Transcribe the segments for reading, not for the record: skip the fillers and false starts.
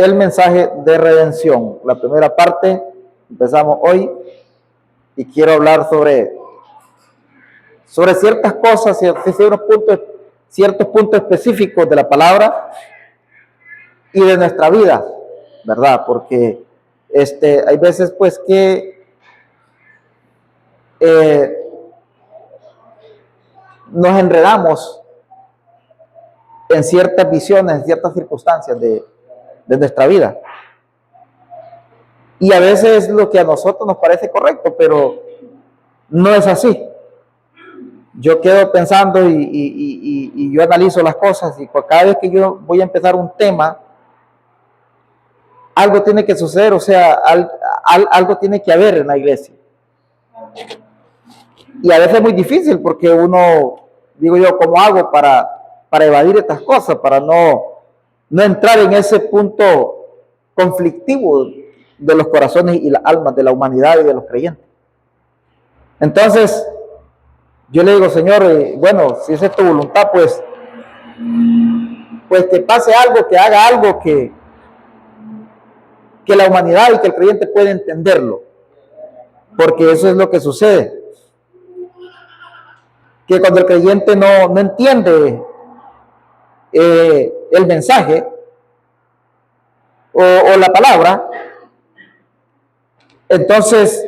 el mensaje de redención. La primera parte, empezamos hoy y quiero hablar sobre ciertas cosas, ciertos puntos específicos de la palabra y de nuestra vida, ¿verdad? Porque hay veces pues que nos enredamos en ciertas visiones, en ciertas circunstancias de nuestra vida. Y a veces lo que a nosotros nos parece correcto, pero no es así. Yo quedo pensando y yo analizo las cosas y cada vez que yo voy a empezar un tema, algo tiene que suceder, o sea, algo tiene que haber en la iglesia. Y a veces es muy difícil porque uno, digo yo, ¿cómo hago para evadir estas cosas? Para no entrar en ese punto conflictivo de los corazones y las almas de la humanidad y de los creyentes. Entonces, yo le digo, Señor, bueno, si esa es tu voluntad, pues que pase algo, que haga algo que la humanidad y que el creyente pueda entenderlo. Porque eso es lo que sucede. Que cuando el creyente no entiende el mensaje o la palabra, entonces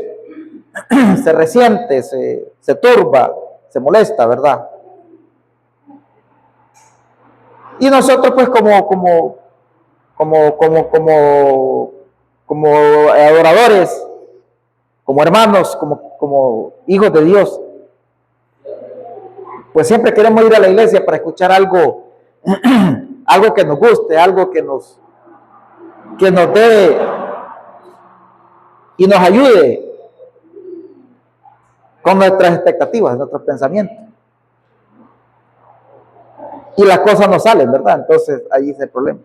se resiente, se turba, se molesta, ¿verdad? Y nosotros pues como adoradores, como hermanos, como hijos de Dios, pues siempre queremos ir a la iglesia para escuchar algo que nos guste, algo que nos dé y nos ayude con nuestras expectativas, nuestros pensamientos. Y las cosas no salen, ¿verdad? Entonces ahí es el problema.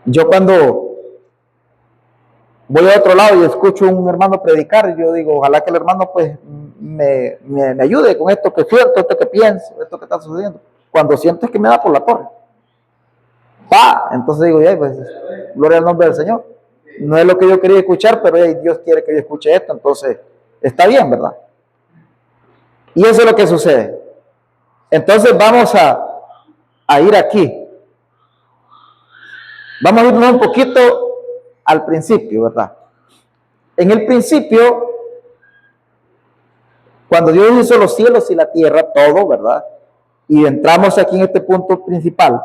Yo cuando voy a otro lado y escucho a un hermano predicar, yo digo, ojalá que el hermano pues me ayude con esto que siento, esto que pienso, esto que está sucediendo. Cuando siento es que me da por la torre. Entonces digo, pues, gloria al nombre del Señor. No es lo que yo quería escuchar, pero Dios quiere que yo escuche esto, entonces está bien, ¿verdad? Y eso es lo que sucede. Entonces vamos a ir aquí. Vamos a irnos un poquito al principio, ¿verdad? En el principio, cuando Dios hizo los cielos y la tierra, todo, ¿verdad? Y entramos aquí en este punto principal.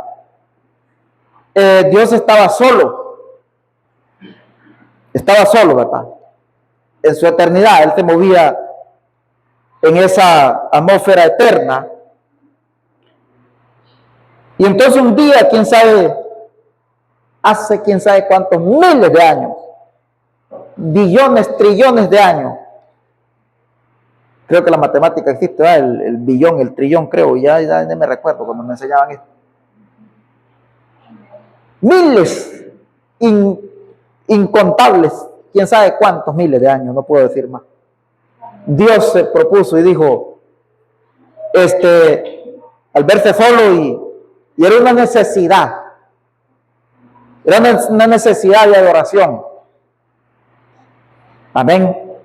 Dios estaba solo. Estaba solo, ¿verdad? En su eternidad, Él se movía en esa atmósfera eterna. Y entonces un día, quién sabe, hace quién sabe cuántos miles de años, billones, trillones de años. Creo que la matemática existe, ¿verdad? El billón, el trillón, creo, ya me recuerdo cuando me enseñaban esto. Miles, incontables, quién sabe cuántos miles de años, no puedo decir más. Dios se propuso y dijo, al verse solo y era una necesidad de adoración. Amén.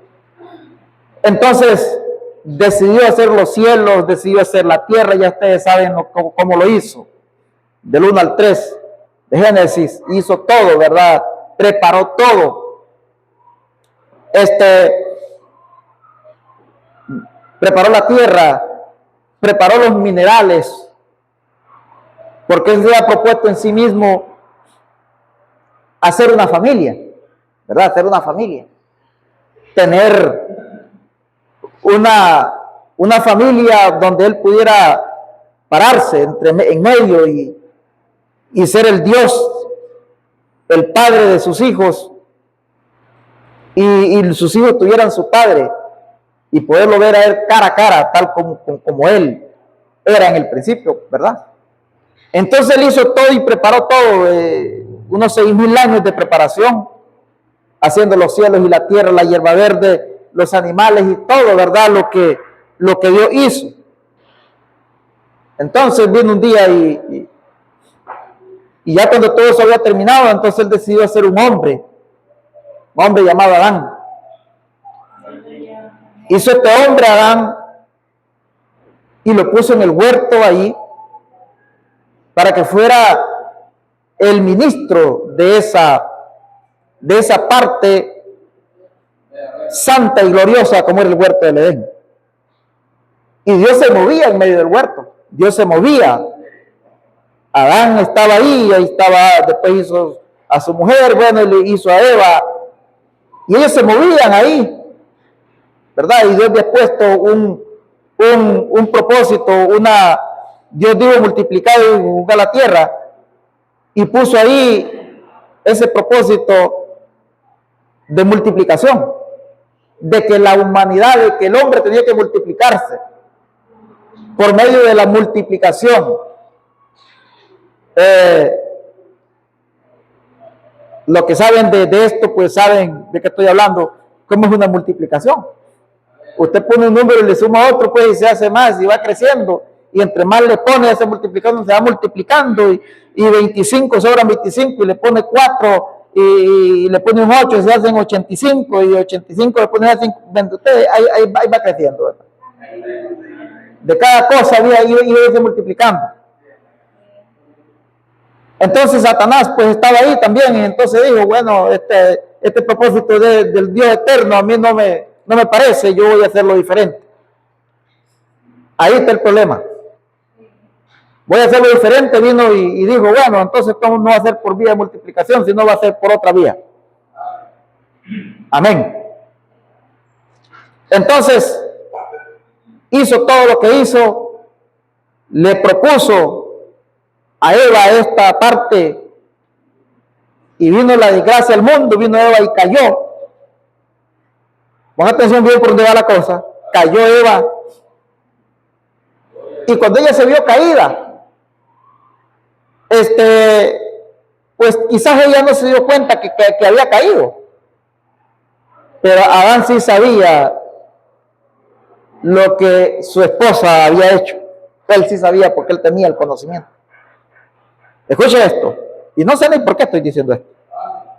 Entonces decidió hacer los cielos, decidió hacer la tierra, ya ustedes saben cómo lo hizo. Del 1 al 3 de Génesis, hizo todo, ¿verdad? Preparó todo. Preparó la tierra, preparó los minerales, porque Él se ha propuesto en sí mismo hacer una familia, ¿verdad? Hacer una familia. Tener una familia donde Él pudiera pararse en medio y ser el Dios, el Padre de sus hijos, y sus hijos tuvieran su Padre, y poderlo ver a Él cara a cara, tal como Él era en el principio, ¿verdad? Entonces Él hizo todo y preparó todo, unos 6,000 años de preparación, haciendo los cielos y la tierra, la hierba verde, los animales y todo, ¿verdad? Lo que Dios hizo. Entonces vino un día y Y ya cuando todo eso había terminado, entonces él decidió ser un hombre llamado Adán. Hizo este hombre Adán y lo puso en el huerto ahí para que fuera el ministro de esa parte santa y gloriosa como era el huerto del Edén. Y Dios se movía en medio del huerto. Dios se movía. Adán estaba ahí estaba, después hizo a su mujer, bueno, y le hizo a Eva. Y ellos se movían ahí, ¿verdad? Y Dios había puesto un propósito, Dios dijo multiplicar y jugar la tierra. Y puso ahí ese propósito de multiplicación, de que la humanidad, de que el hombre tenía que multiplicarse por medio de la multiplicación. Lo que saben de esto, pues saben de qué estoy hablando, cómo es una multiplicación. Usted pone un número y le suma otro, pues, y se hace más y va creciendo. Y entre más le pone, ese multiplicando se va multiplicando. Y 25 sobran 25 y le pone 4 y le pone un 8 y se hacen 85 y 85 le pone 50. Usted ahí va creciendo, ¿verdad? De cada cosa iba multiplicando. Entonces Satanás pues estaba ahí también, y entonces dijo, bueno, este propósito del Dios eterno a mí no me parece, yo voy a hacerlo diferente. Ahí está el problema. Voy a hacerlo diferente, vino y dijo, bueno, entonces esto no va a ser por vía de multiplicación, sino va a ser por otra vía. Amén. Entonces, hizo todo lo que hizo, le propuso a Eva esta parte, y vino la desgracia al mundo, vino Eva y cayó. Pon atención bien por dónde va la cosa. Cayó Eva, y cuando ella se vio caída, pues quizás ella no se dio cuenta que había caído, pero Adán sí sabía lo que su esposa había hecho. Él sí sabía porque él tenía el conocimiento. Escuche esto, y no sé ni por qué estoy diciendo esto.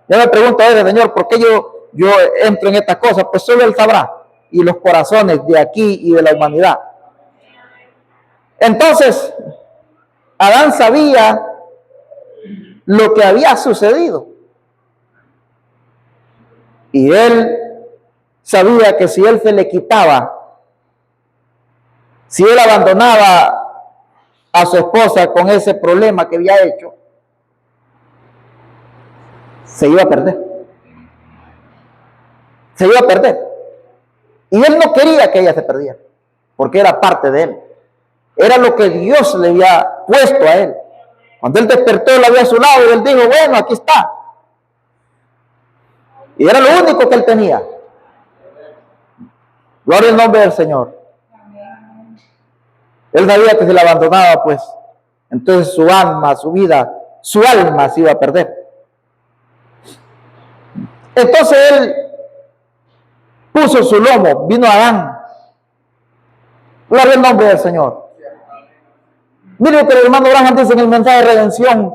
Yo me pregunto a él, Señor, ¿por qué yo entro en estas cosas? Pues solo Él sabrá, y los corazones de aquí y de la humanidad. Entonces, Adán sabía lo que había sucedido, y él sabía que si él se le quitaba, si él abandonaba a su esposa con ese problema que había hecho, se iba a perder. Se iba a perder. Y él no quería que ella se perdiera, porque era parte de él. Era lo que Dios le había puesto a él. Cuando él despertó, la vio a su lado y él dijo, bueno, aquí está. Y era lo único que él tenía. Gloria al nombre del Señor. Él sabía que si la abandonaba, pues, entonces su alma, su vida, su alma se iba a perder. Entonces él puso su lomo, vino Adán. Gloria al nombre del Señor. Mire que el hermano Branham dice en el mensaje de redención,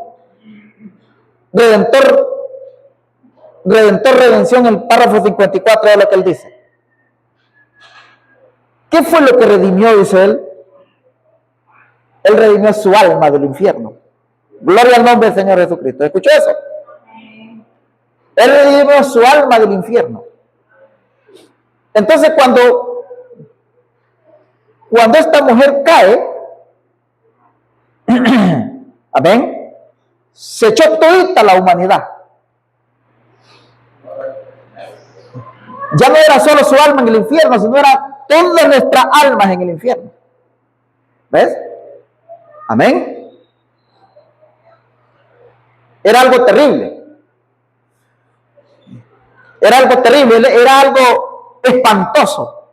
redención, el párrafo 54 de lo que él dice. ¿Qué fue lo que redimió, dice él? Él redimió su alma del infierno. Gloria al nombre del Señor Jesucristo. ¿Escuchó eso? Él redimió su alma del infierno. Entonces cuando esta mujer cae, amén, se echó todita la humanidad. Ya no era solo su alma en el infierno, sino era todas nuestras almas en el infierno. ¿Ves? Amén. Era algo terrible. Era algo terrible, era algo espantoso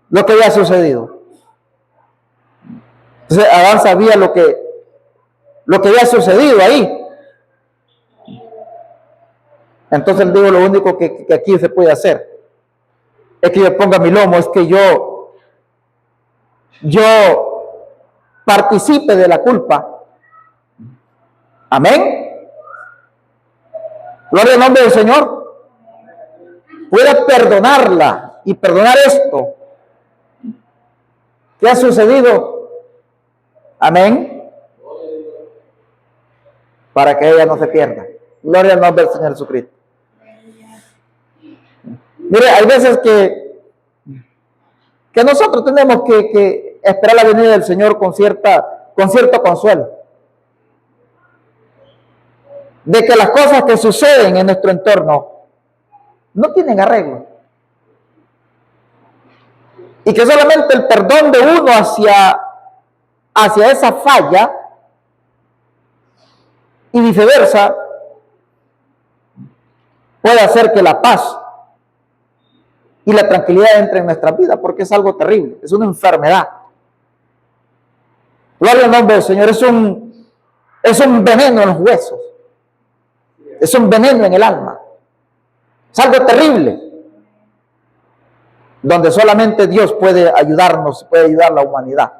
lo que había sucedido. Entonces Adán sabía lo que había sucedido ahí. Entonces él dijo, lo único que aquí se puede hacer es que yo ponga mi lomo, es que yo participe de la culpa Amén. Gloria al nombre del Señor. Puede perdonarla y perdonar esto que ha sucedido. Amén. Para que ella no se pierda. Gloria al nombre del Señor Jesucristo. Mire, hay veces que nosotros tenemos que esperar la venida del Señor con cierto consuelo. De que las cosas que suceden en nuestro entorno no tienen arreglo. Y que solamente el perdón de uno hacia esa falla y viceversa puede hacer que la paz y la tranquilidad entre en nuestra vida, porque es algo terrible, es una enfermedad. Gloria al nombre del Señor. Es un veneno en los huesos, es un veneno en el alma, es algo terrible, donde solamente Dios puede ayudarnos, puede ayudar a la humanidad.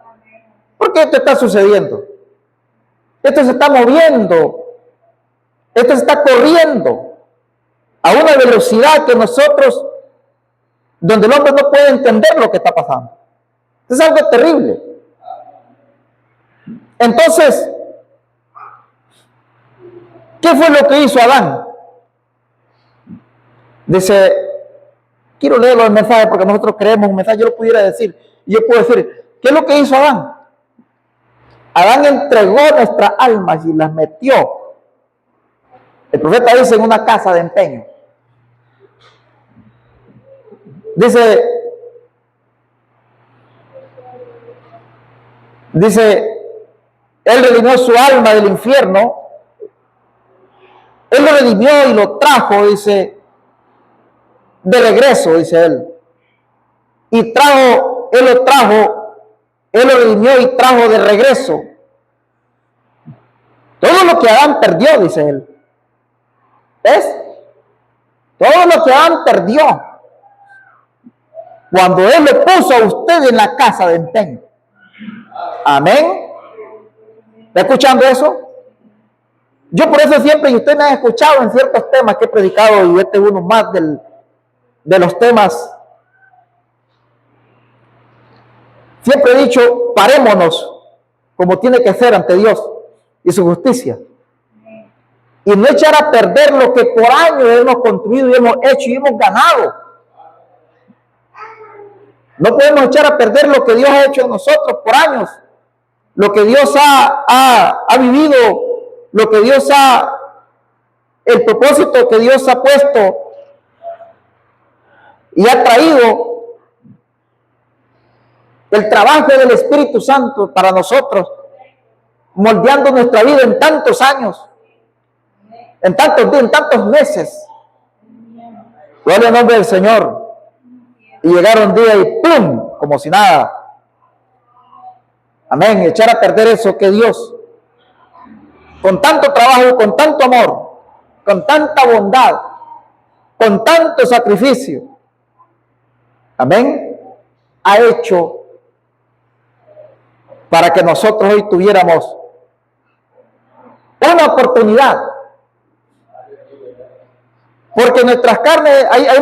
Porque esto está sucediendo, esto se está moviendo, esto se está corriendo a una velocidad que nosotros, donde el hombre no puede entender lo que está pasando. Es algo terrible. Entonces, ¿qué fue lo que hizo Adán? Dice, quiero leerlo el mensaje porque nosotros creemos un mensaje, yo lo pudiera decir, y yo puedo decir, ¿qué es lo que hizo Adán? Adán entregó nuestras almas y las metió. El profeta dice en una casa de empeño. Dice, él redimió su alma del infierno. Él lo redimió y lo trajo, dice, de regreso, dice él. Y él lo redimió y trajo de regreso todo lo que Adán perdió, dice él. ¿Ves? Todo lo que Adán perdió cuando él le puso a usted en la casa de empeño. Amén. ¿Está escuchando eso? Yo por eso siempre, y usted me ha escuchado en ciertos temas que he predicado, y este es uno más de los temas, siempre he dicho, parémonos como tiene que ser ante Dios y su justicia, y no echar a perder lo que por años hemos construido y hemos hecho y hemos ganado. No podemos echar a perder lo que Dios ha hecho en nosotros por años, lo que Dios ha vivido, lo que Dios el propósito que Dios ha puesto y ha traído, el trabajo del Espíritu Santo para nosotros, moldeando nuestra vida en tantos años, en tantos días, en tantos meses. Gloria al nombre del Señor. Y llegaron un día y ¡pum! Como si nada. Amén. Echar a perder eso que Dios, con tanto trabajo, con tanto amor, con tanta bondad, con tanto sacrificio, amén, ha hecho para que nosotros hoy tuviéramos una oportunidad. Porque nuestras carnes, hay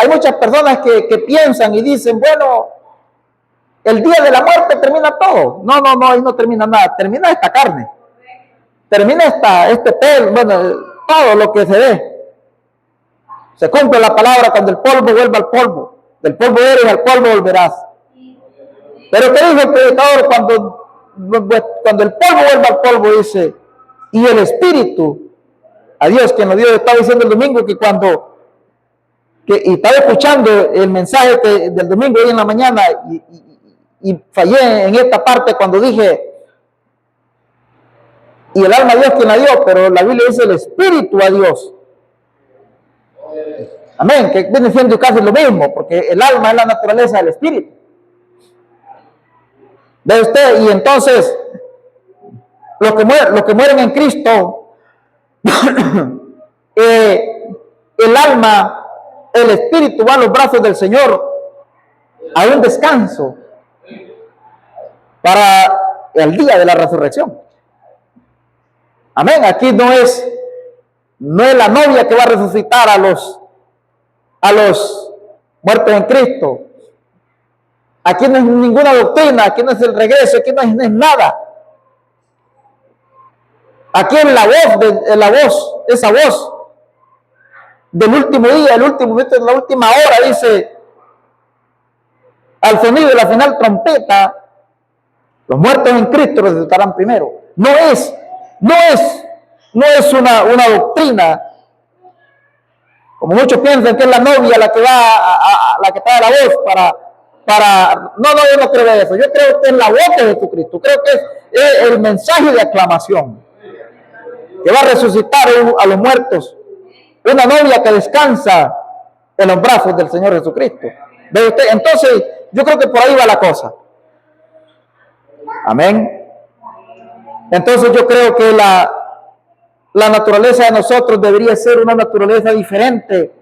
muchas personas que piensan y dicen, bueno, el día de la muerte termina todo. No, ahí no termina nada. Termina esta carne. Termina este pelo, bueno, todo lo que se ve. Se cumple la palabra: cuando el polvo vuelva al polvo. Del polvo eres y al polvo volverás. Pero ¿qué dijo el predicador? Cuando el polvo vuelva al polvo, dice, y el Espíritu, a Dios quien nos dio, estaba diciendo el domingo y estaba escuchando el mensaje del domingo hoy en la mañana y fallé en esta parte cuando dije, y el alma a Dios quien la dio, pero la Biblia dice el Espíritu a Dios. Amén, que viene siendo casi lo mismo, porque el alma es la naturaleza del Espíritu. ¿Ve usted? Y entonces, los que mueren en Cristo, el alma, el Espíritu va a los brazos del Señor a un descanso para el día de la resurrección. Amén. Aquí no es la novia que va a resucitar a los muertos en Cristo. Aquí no es ninguna doctrina, aquí no es el regreso, aquí no es nada. Aquí es esa voz del último día, el último momento, la última hora, dice, al sonido de la final trompeta, los muertos en Cristo resucitarán primero. No es una doctrina, como muchos piensan que es la novia la que va la que trae la voz no, yo no creo eso. Yo creo que es la voz de Jesucristo. Creo que es el mensaje de aclamación que va a resucitar a los muertos. Una novia que descansa en los brazos del Señor Jesucristo. ¿Ve usted? Entonces, yo creo que por ahí va la cosa. Amén. Entonces, yo creo que la naturaleza de nosotros debería ser una naturaleza diferente,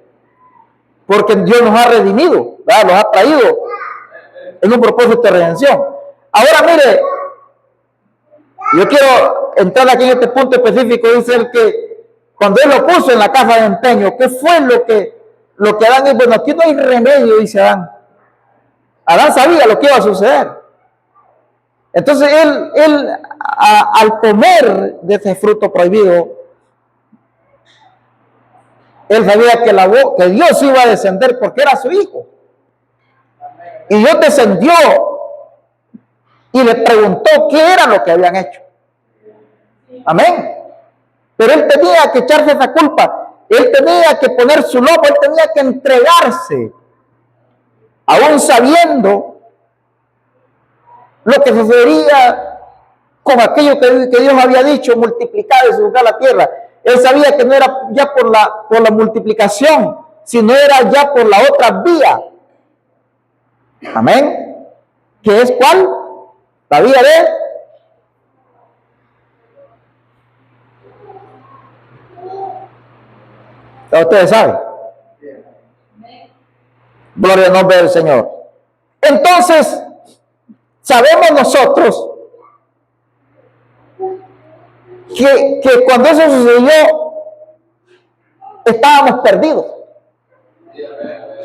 porque Dios nos ha redimido, ¿verdad? Nos ha traído en un propósito de redención. Ahora, mire, yo quiero entrar aquí en este punto específico. Dice el que cuando Él lo puso en la casa de empeño, ¿qué fue lo que Adán dijo? Bueno, aquí no hay remedio, dice Adán. Adán sabía lo que iba a suceder. Entonces él al comer de ese fruto prohibido, él sabía que Dios iba a descender porque era su hijo. Y Dios descendió y le preguntó qué era lo que habían hecho. Amén. Pero él tenía que echarse esa culpa. Él tenía que poner su lomo. Él tenía que entregarse, aún sabiendo lo que sucedería con aquello que Dios había dicho, multiplicar y subir la tierra. Él sabía que no era ya por la multiplicación, sino era ya por la otra vía. Amén. ¿Qué es cuál? La vía ya ustedes saben. Gloria al nombre del Señor. Entonces, sabemos nosotros que cuando eso sucedió, estábamos perdidos.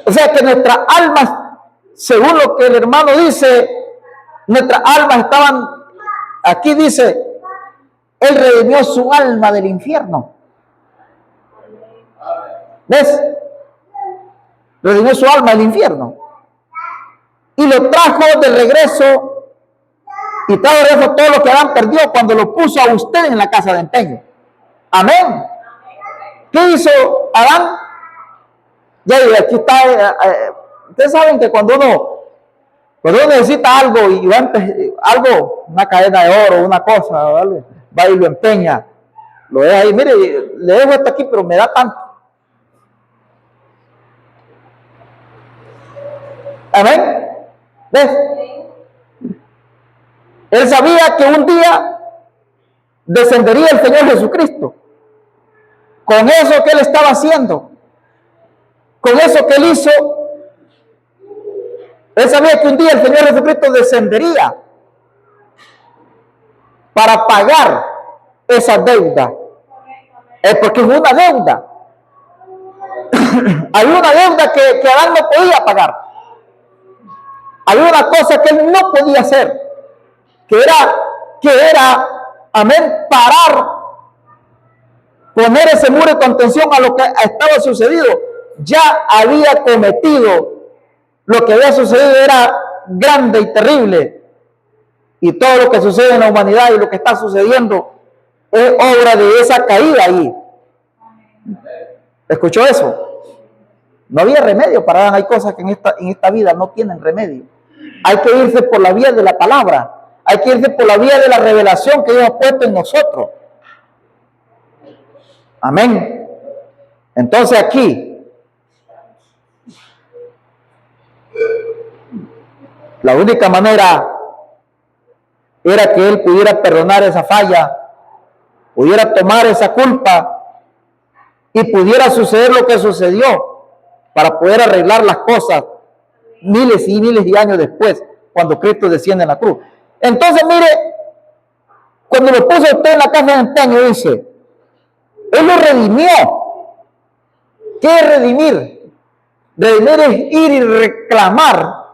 O sea que nuestras almas, según lo que el hermano dice, nuestras almas estaban, aquí dice, Él redimió su alma del infierno. ¿Ves? Redimió su alma del infierno. Y lo trajo de regreso. Y trajo de regreso todo lo que Adán perdió cuando lo puso a usted en la casa de empeño. Amén. ¿Qué hizo Adán? Ya, aquí está. Ustedes saben que cuando uno necesita algo y va a algo, una cadena de oro, una cosa, ¿vale? Va y lo empeña. Lo deja ahí. Mire, le dejo esto aquí, pero me da tanto. Amén. ¿Ves? Él sabía que un día descendería el Señor Jesucristo. Con eso que Él estaba haciendo, con eso que Él hizo, Él sabía que un día el Señor Jesucristo descendería para pagar esa deuda. Porque es una deuda. Hay una deuda que Adán no podía pagar. Hay una cosa que Él no podía hacer, que era, amén, parar, poner ese muro de contención a lo que estaba sucedido. Ya había cometido, lo que había sucedido era grande y terrible. Y todo lo que sucede en la humanidad y lo que está sucediendo es obra de esa caída ahí. ¿Escuchó eso? No había remedio para Adán. Hay cosas que en esta vida no tienen remedio. Hay que irse por la vía de la palabra. Hay que irse por la vía de la revelación que Dios ha puesto en nosotros. Amén. Entonces aquí, la única manera era que Él pudiera perdonar esa falla, pudiera tomar esa culpa y pudiera suceder lo que sucedió para poder arreglar las cosas miles y miles de años después, cuando Cristo desciende en la cruz. Entonces, mire, cuando lo puso usted en la casa de empeño, dice, Él lo redimió. ¿Qué es redimir? Redimir es ir y reclamar.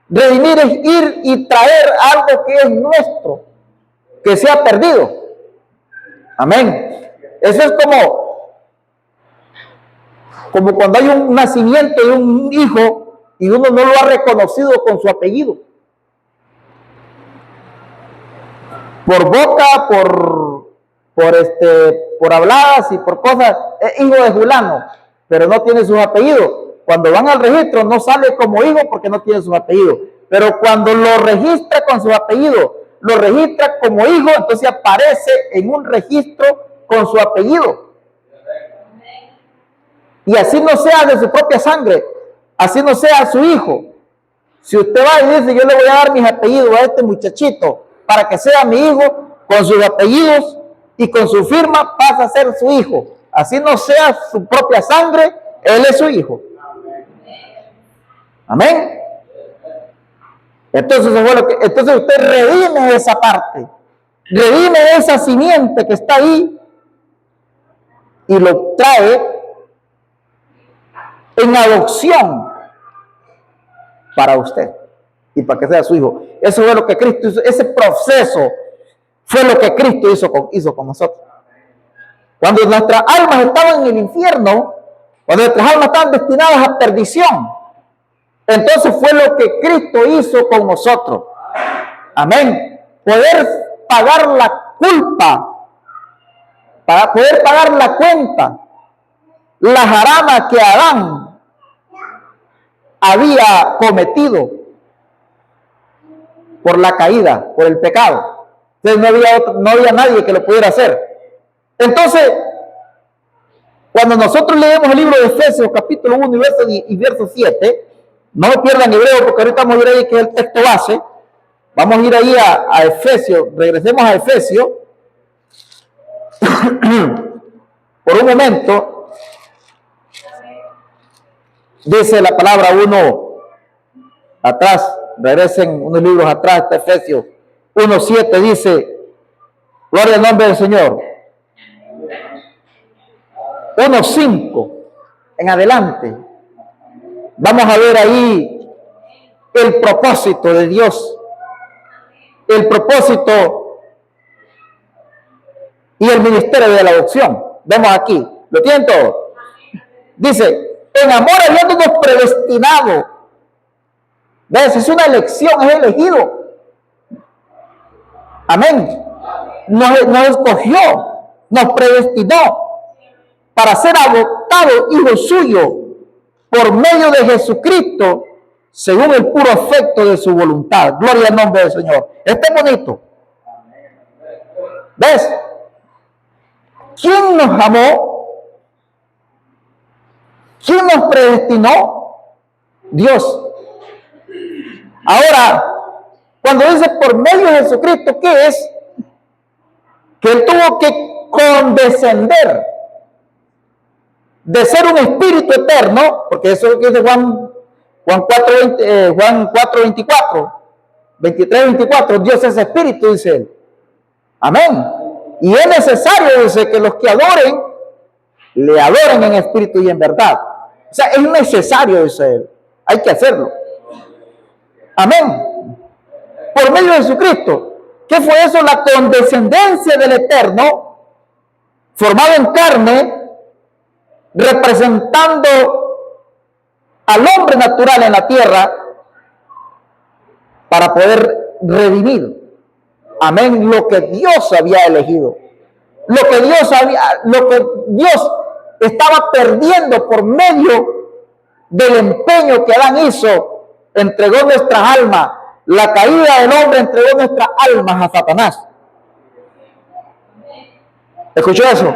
Redimir es ir y traer algo que es nuestro, que se ha perdido. Amén. Eso es como cuando hay un nacimiento de un hijo y uno no lo ha reconocido con su apellido. Por boca, por habladas y por cosas, es hijo de fulano, pero no tiene sus apellidos. Cuando van al registro no sale como hijo porque no tiene sus apellidos. Pero cuando lo registra con sus apellidos, lo registra como hijo, entonces aparece en un registro con su apellido. Y así no sea de su propia sangre, así no sea su hijo. Si usted va y dice, yo le voy a dar mis apellidos a este muchachito para que sea mi hijo, con sus apellidos y con su firma pasa a ser su hijo. Así no sea su propia sangre, él es su hijo. Amén. Entonces usted redime esa parte, redime esa simiente que está ahí y lo trae en adopción para usted y para que sea su hijo. Eso fue lo que Cristo hizo, ese proceso fue lo que Cristo hizo con nosotros. Cuando nuestras almas estaban en el infierno, cuando nuestras almas estaban destinadas a perdición, entonces fue lo que Cristo hizo con nosotros. Amén. Poder pagar la culpa, para poder pagar la cuenta, la jarama que Adán había cometido por la caída, por el pecado. Entonces no había nadie que lo pudiera hacer. Entonces, cuando nosotros leemos el libro de Efesios, capítulo 1 y verso 7, no me pierdan hebreo porque ahorita vamos a ir ahí que es el texto base. Vamos a ir ahí a Efesios, regresemos a Efesios por un momento. Dice la palabra uno atrás, regresen unos libros atrás, está Efesios 1:7, dice, gloria al nombre del Señor. 1:5 en adelante, vamos a ver ahí el propósito de Dios, el propósito y el ministerio de la adopción. Vemos aquí, ¿lo tienen todo? Dice, en amor habiéndonos predestinado. ¿Ves? Es una elección, es elegido. Amén. Nos escogió, nos predestinó para ser adoptado hijo suyo por medio de Jesucristo, según el puro afecto de su voluntad. Gloria al nombre del Señor. Este es bonito. ¿Ves? ¿Quién nos amó? ¿Quién nos predestinó? Dios. Ahora, cuando dice por medio de Jesucristo, ¿qué es? Que Él tuvo que condescender de ser un espíritu eterno, porque eso es lo que dice Juan 4:24, 23:24, Dios es espíritu, dice Él. Amén. Y es necesario, dice, que los que adoren, le adoren en espíritu y en verdad. O sea, es necesario, dice Él. Hay que hacerlo. Amén. Por medio de Jesucristo. ¿Qué fue eso? La condescendencia del Eterno, formado en carne, representando al hombre natural en la tierra, para poder redimir. Amén. Lo que Dios había elegido. Lo que Dios estaba perdiendo por medio del empeño que Adán hizo, entregó nuestras almas. La caída del hombre entregó nuestras almas a Satanás. ¿Escuchó eso?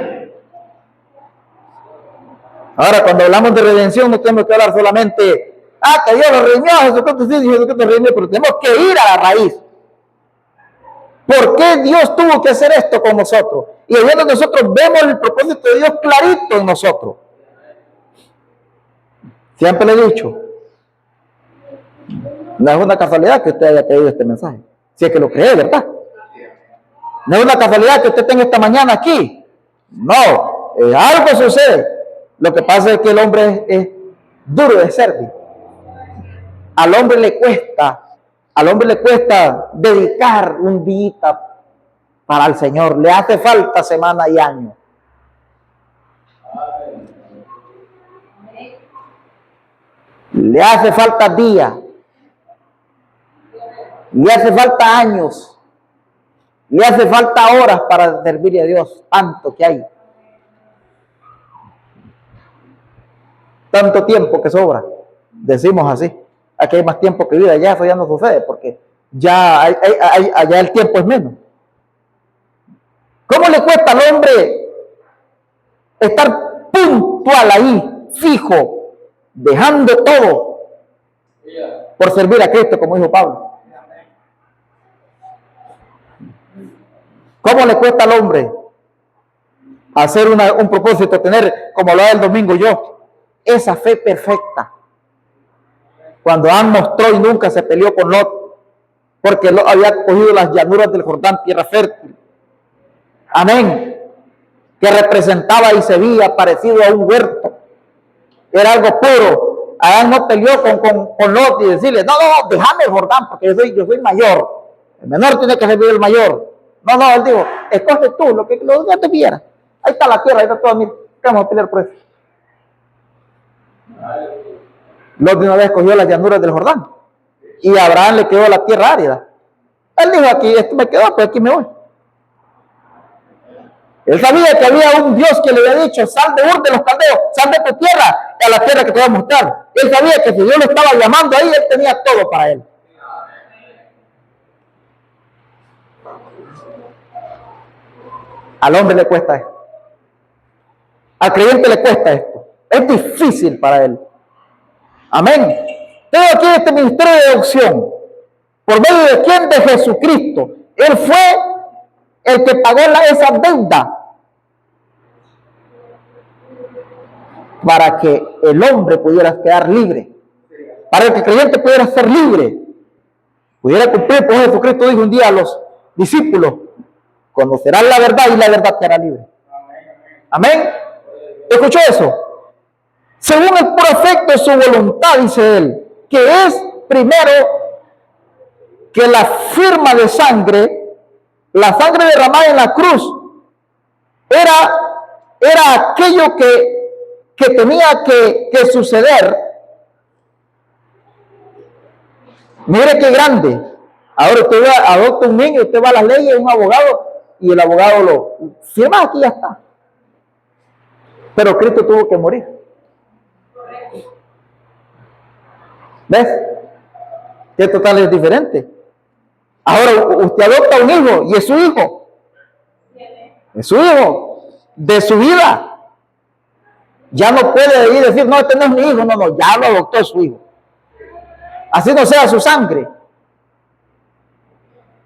Ahora, cuando hablamos de redención, no tenemos que hablar solamente, que Dios lo redimió, Jesucristo sí, Jesucristo lo redimió, pero tenemos que ir a la raíz. ¿Por qué Dios tuvo que hacer esto con nosotros? Y viendo nosotros vemos el propósito de Dios clarito en nosotros. Siempre le he dicho, no es una casualidad que usted haya creído este mensaje. Si es que lo cree, ¿verdad? No es una casualidad que usted tenga esta mañana aquí. No, algo sucede. Lo que pasa es que el hombre es duro de servir. Al hombre le cuesta dedicar un día para el Señor. Le hace falta semana y año. Le hace falta día. Le hace falta años. Le hace falta horas para servirle a Dios. Tanto que hay. Tanto tiempo que sobra. Decimos así. Aquí hay más tiempo que vida. Ya eso ya no sucede porque ya allá el tiempo es menos. ¿Cómo le cuesta al hombre estar puntual ahí, fijo, dejando todo por servir a Cristo, como dijo Pablo? ¿Cómo le cuesta al hombre hacer un propósito, tener, como lo da el domingo yo, esa fe perfecta? Cuando Adán mostró y nunca se peleó con Lot, porque Lot había cogido las llanuras del Jordán, tierra fértil. Amén. Que representaba y se veía parecido a un huerto. Era algo puro. Adán no peleó con Lot y decirle, no, déjame el Jordán, porque yo soy mayor. El menor tiene que servir el mayor. No, él dijo, escoge tú lo que te quiera. Ahí está la tierra, ahí está todo. Mira, vamos a pelear por eso. Lot de una vez cogió las llanuras del Jordán y a Abraham le quedó la tierra árida. Él dijo, aquí esto me quedó, pues aquí me voy. Él sabía que había un Dios que le había dicho, sal de Ur de los Caldeos, sal de tu tierra a la tierra que te voy a mostrar. Él sabía que si Dios lo estaba llamando ahí, él tenía todo para él. Al hombre le cuesta esto. Al creyente le cuesta esto. Es difícil para él. Amén. Tengo aquí este ministerio de adopción. ¿Por medio de quién? De Jesucristo. Él fue el que pagó esa deuda para que el hombre pudiera quedar libre. Para que el creyente pudiera ser libre. Pudiera cumplir. Por Jesucristo dijo un día a los discípulos, conocerán la verdad y la verdad te hará libre. Amén. ¿Escuchó eso? Según el puro afecto de su voluntad, dice él, que es primero que la firma de sangre, la sangre derramada en la cruz, era aquello que tenía que suceder. Mire qué grande. Ahora usted adopta un niño, usted va a las leyes, un abogado, y el abogado lo firma, aquí ya está. Pero Cristo tuvo que morir. ¿Ves? Que total es diferente. Ahora usted adopta un hijo y es su hijo. Es su hijo de su vida. Ya no puede decir, no, este no es mi hijo. No, ya lo adoptó su hijo. Así no sea su sangre.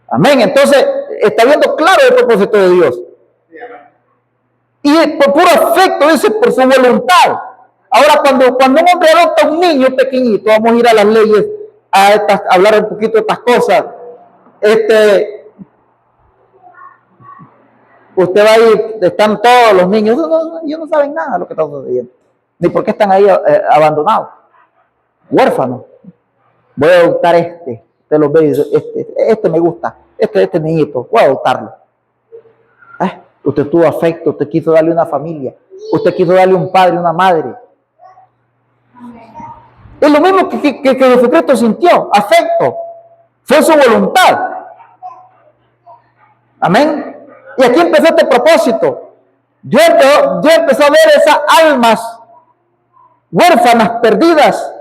Amén. Entonces, está viendo claro el propósito de Dios. Y por puro afecto, dice, por su voluntad. Ahora, cuando un hombre adopta a un niño pequeñito, vamos a ir a las leyes, a hablar un poquito de estas cosas. Usted va a ir, están todos los niños, ellos no saben nada de lo que está sucediendo, ni por qué están ahí abandonados, huérfanos. Voy a adoptar usted los ve, este me gusta, este niñito, voy a adoptarlo. Usted tuvo afecto, usted quiso darle una familia, usted quiso darle un padre, una madre. Es lo mismo que Jesucristo sintió, afecto, fue su voluntad. Amén. Y aquí empezó este propósito. Dios empezó a ver esas almas huérfanas, perdidas,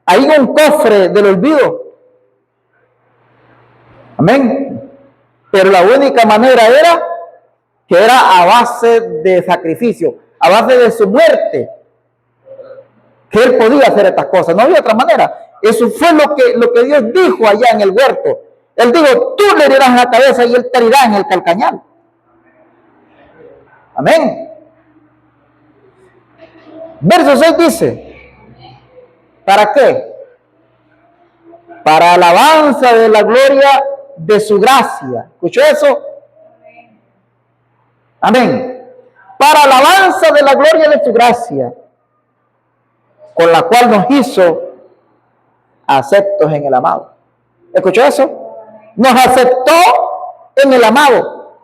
ahí en un cofre del olvido. Amén. Pero la única manera era a base de sacrificio, a base de su muerte, que él podía hacer estas cosas. No había otra manera. Eso fue lo que Dios dijo allá en el huerto. Él dijo, tú le herirás en la cabeza y él te herirá en el calcañal. Amén. Verso 6 dice, ¿para qué? Para alabanza de la gloria de su gracia. ¿Escuchó eso? Amén. Para alabanza de la gloria de su gracia, con la cual nos hizo aceptos en el amado. ¿Escuchó eso? Nos aceptó en el amado.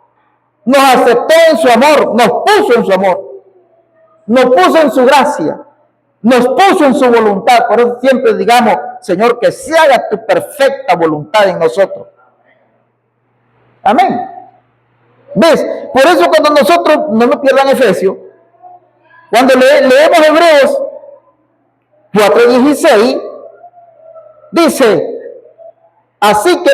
Nos aceptó en su amor. Nos puso en su amor. Nos puso en su gracia. Nos puso en su voluntad. Por eso siempre digamos, Señor, que se haga tu perfecta voluntad en nosotros. Amén. ¿Ves? Por eso cuando nosotros, no nos pierdan Efesios, cuando leemos Hebreos 4:16, dice, así que,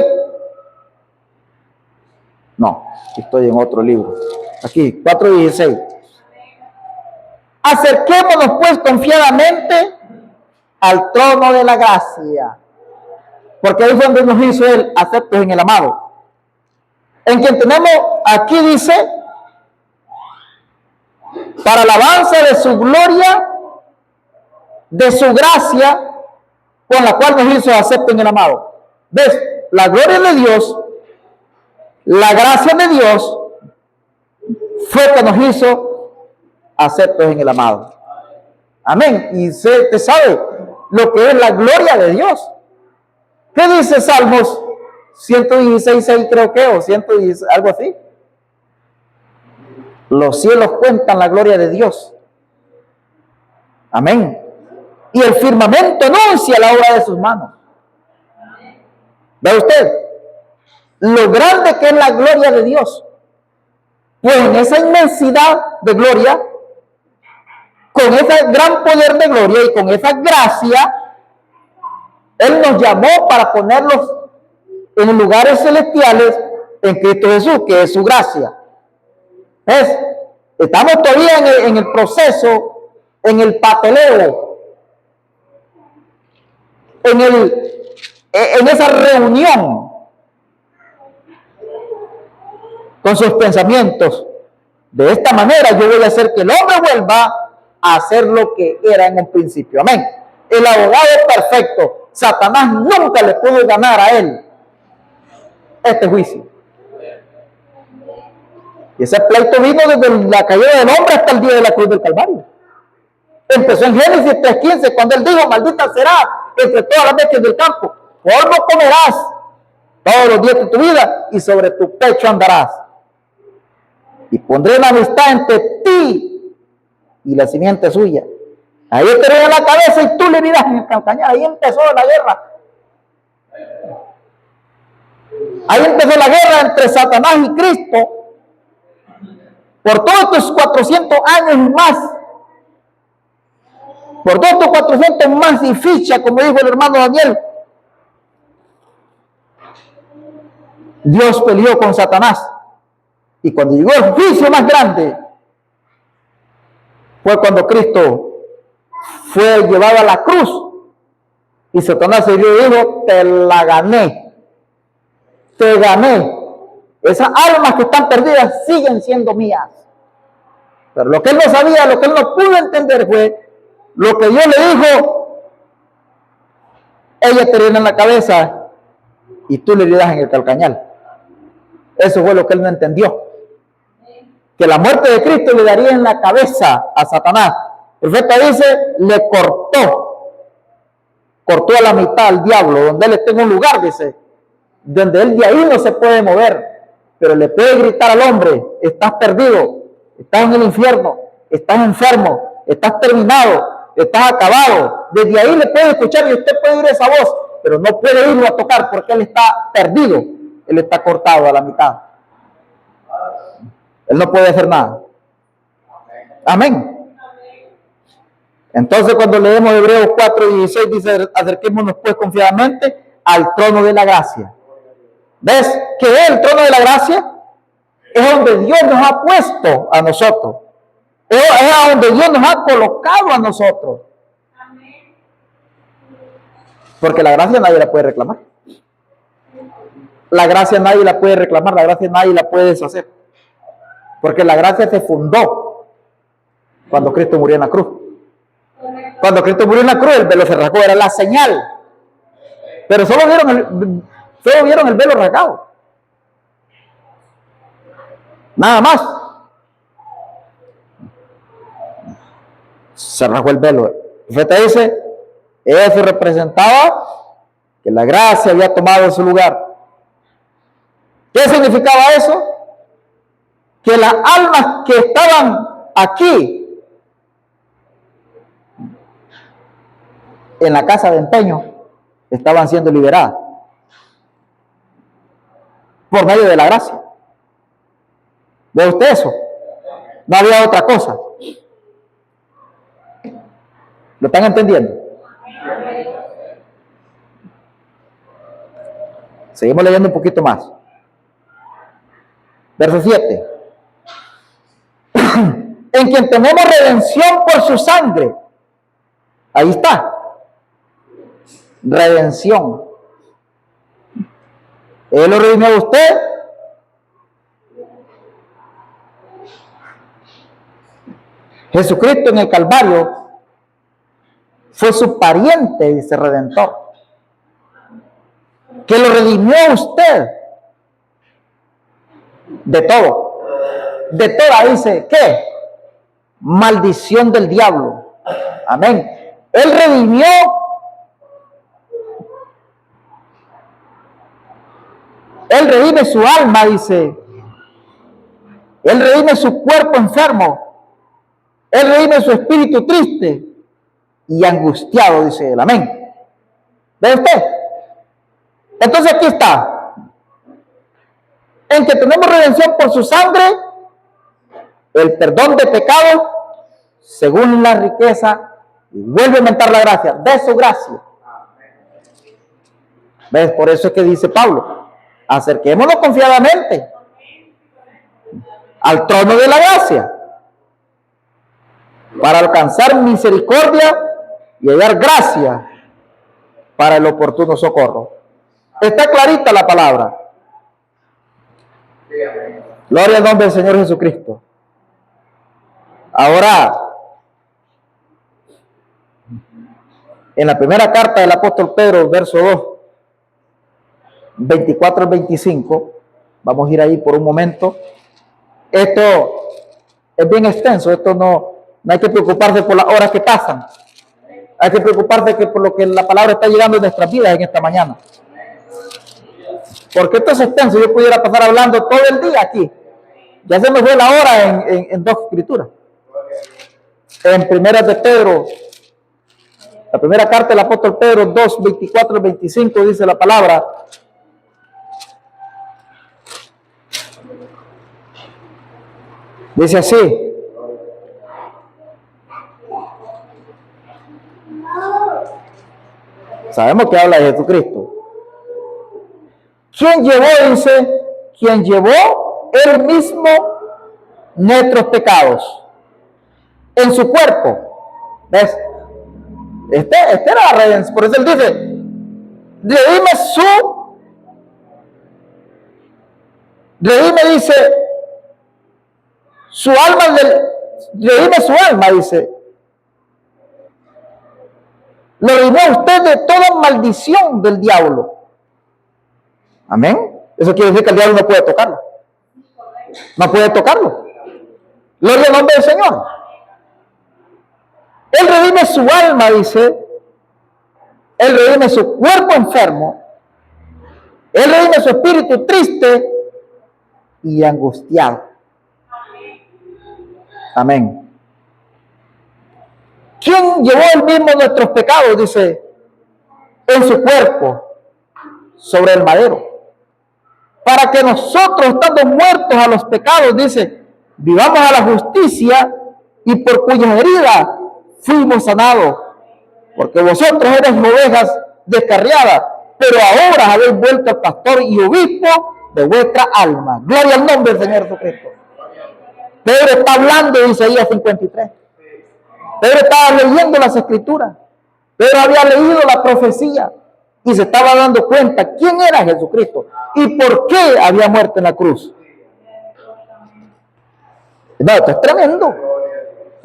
no, estoy en otro libro, aquí, 4:16, acerquémonos pues confiadamente al trono de la gracia, porque ahí es donde nos hizo Él aceptos en el amado, en quien tenemos, aquí dice, para alabanza de su gloria, de su gracia, con la cual nos hizo aceptos en el amado. ¿Ves? La gloria de Dios, la gracia de Dios, fue que nos hizo aceptos en el amado. Amén. Y usted sabe lo que es la gloria de Dios. ¿Qué dice Salmos 116, creo que, o 116, algo así? Los cielos cuentan la gloria de Dios. Amén. Y el firmamento anuncia la obra de sus manos. ¿Ve usted? Lo grande que es la gloria de Dios. Pues en esa inmensidad de gloria, con ese gran poder de gloria y con esa gracia, Él nos llamó para ponerlos en lugares celestiales en Cristo Jesús, que es su gracia. ¿Ves? Estamos todavía en el proceso, en el papeleo, en esa reunión con sus pensamientos. De esta manera yo voy a hacer que el hombre vuelva a hacer lo que era en un principio. Amén. El abogado perfecto. Satanás nunca le pudo ganar a él este juicio. Y ese pleito vino desde la caída del hombre hasta el día de la cruz del Calvario. Empezó en Génesis 3:15, cuando él dijo, maldita será entre todas las bestias del campo. Polvo comerás todos los días de tu vida y sobre tu pecho andarás. Y pondré una amistad entre ti y la simiente suya. Ahí te en la cabeza y tú le miras en el calcañar. Ahí empezó la guerra. Ahí empezó la guerra entre Satanás y Cristo. Por todos estos 400 años y más. Por todos estos 400 más y ficha, como dijo el hermano Daniel. Dios peleó con Satanás. Y cuando llegó el juicio más grande, fue cuando Cristo fue llevado a la cruz. Y Satanás se dio y dijo, te la gané. Te gané. Esas almas que están perdidas siguen siendo mías. Pero lo que él no sabía, lo que él no pudo entender fue lo que Dios le dijo. Ella te viene en la cabeza y tú le das en el calcañal. Eso fue lo que él no entendió. Que la muerte de Cristo le daría en la cabeza a Satanás. El profeta dice, le cortó a la mitad al diablo, donde él está en un lugar, dice, donde él de ahí no se puede mover, pero le puede gritar al hombre, estás perdido, estás en el infierno, estás enfermo, estás terminado, estás acabado. Desde ahí le puede escuchar y usted puede oír esa voz, pero no puede irlo a tocar porque él está perdido, él está cortado a la mitad. Él no puede hacer nada. Amén. Entonces cuando leemos Hebreos 4:16 dice, acerquémonos pues confiadamente al trono de la gracia. ¿Ves qué es el trono de la gracia? Es donde Dios nos ha puesto a nosotros. Es a donde Dios nos ha colocado a nosotros. Porque la gracia nadie la puede reclamar. La gracia nadie la puede reclamar, la gracia nadie la puede deshacer. Porque la gracia se fundó cuando Cristo murió en la cruz. Cuando Cristo murió en la cruz, el velo se rasgó, era la señal. Pero solo vieron el velo rasgado. Nada más. Se rasgó el velo. El profeta dice, eso representaba que la gracia había tomado su lugar. ¿Qué significaba eso? Que las almas que estaban aquí, en la casa de empeño, estaban siendo liberadas por medio de la gracia. ¿Ve usted eso? No había otra cosa. ¿Lo están entendiendo? Seguimos leyendo un poquito más. Verso 7. En quien tenemos redención por su sangre. Ahí está. Redención. Él lo redimió a usted. Jesucristo en el Calvario fue su pariente, dice Redentor, que lo redimió a usted de todo, de toda, dice, ¿qué? Maldición del diablo. Amén. Él redimió Él redime su alma, dice. Él redime su cuerpo enfermo. Él redime su espíritu triste y angustiado, dice él. Amén. ¿Ve usted? Entonces aquí está. En que tenemos redención por su sangre, el perdón de pecados, según la riqueza, y vuelve a aumentar la gracia, de su gracia. ¿Ves? Por eso es que dice Pablo, acerquémonos confiadamente al trono de la gracia, para alcanzar misericordia y hallar gracia para el oportuno socorro. Está clarita la palabra. Gloria al nombre del Señor Jesucristo. Ahora, en la primera carta del apóstol Pedro, verso 2, 24 al 25, vamos a ir ahí por un momento. Esto es bien extenso, esto no hay que preocuparse por las horas que pasan. Hay que preocuparse por lo que la palabra está llegando en nuestras vidas en esta mañana. Porque esto es extenso, yo pudiera pasar hablando todo el día aquí. Ya se me fue la hora en dos escrituras. En primera de Pedro, la primera carta del apóstol Pedro 2, 24 al 25 dice la palabra. Dice así. Sabemos que habla de Jesucristo. ¿Quién llevó, dice, quien llevó él mismo nuestros pecados en su cuerpo? ¿Ves? Este era la redención. Por eso él dice, redime, dice, su alma, redime su alma, dice. Lo redimió a usted de toda maldición del diablo. Amén. Eso quiere decir que el diablo no puede tocarlo. No puede tocarlo. Gloria al nombre del Señor. Él redime su alma, dice. Él redime su cuerpo enfermo. Él redime su espíritu triste y angustiado. Amén. ¿Quién llevó él mismo nuestros pecados? Dice, en su cuerpo, sobre el madero. Para que nosotros, estando muertos a los pecados, dice, vivamos a la justicia, y por cuyas heridas fuimos sanados. Porque vosotros eres ovejas descarriadas, pero ahora habéis vuelto al pastor y obispo de vuestra alma. Gloria al nombre del Señor Jesucristo. Pedro está hablando de Isaías 53. Pedro estaba leyendo las escrituras. Pedro había leído la profecía y se estaba dando cuenta quién era Jesucristo y por qué había muerto en la cruz. No, esto es tremendo.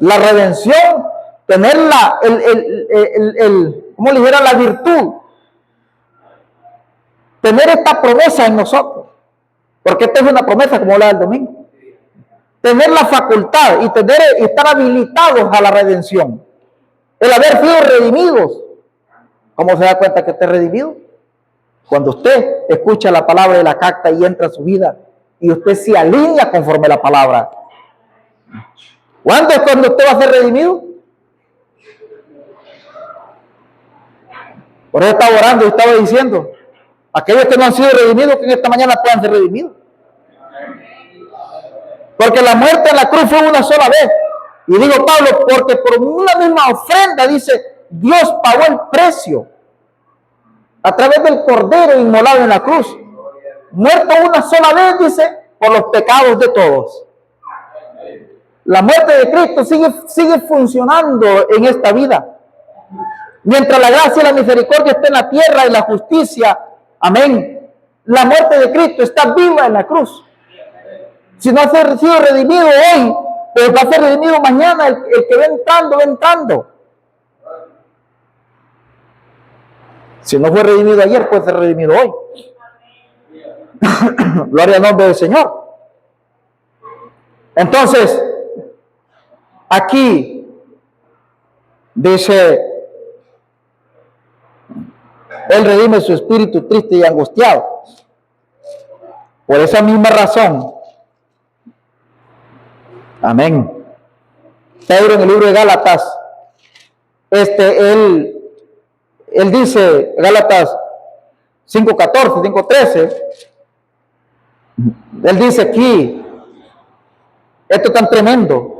La redención, tener ¿cómo le dijera? La virtud. Tener esta promesa en nosotros. Porque esta es una promesa, como hablaba el domingo. tener la facultad y estar habilitados a la redención. El haber sido redimidos. ¿Cómo se da cuenta que usted es redimido? Cuando usted escucha la palabra y la capta y entra a su vida y usted se alinea conforme a la palabra. ¿Cuándo es cuando usted va a ser redimido? Por eso estaba orando y estaba diciendo, aquellos que no han sido redimidos, que en esta mañana puedan ser redimidos. Porque la muerte en la cruz fue una sola vez. Y digo, Pablo, porque por una misma ofrenda, dice, Dios pagó el precio a través del Cordero inmolado en la cruz. Muerto una sola vez, dice, por los pecados de todos. La muerte de Cristo sigue funcionando en esta vida. Mientras la gracia y la misericordia estén en la tierra y la justicia, amén. La muerte de Cristo está viva en la cruz. Si no ha sido redimido hoy, pues va a ser redimido mañana. El que va entrando, va entrando. Si no fue redimido ayer, puede ser redimido hoy. Gloria al nombre del Señor. Entonces, aquí dice, Él redime su espíritu triste y angustiado. Por esa misma razón, amén. Pedro en el libro de Gálatas, él dice, Gálatas 5:14, 5:13, él dice aquí, esto es tan tremendo.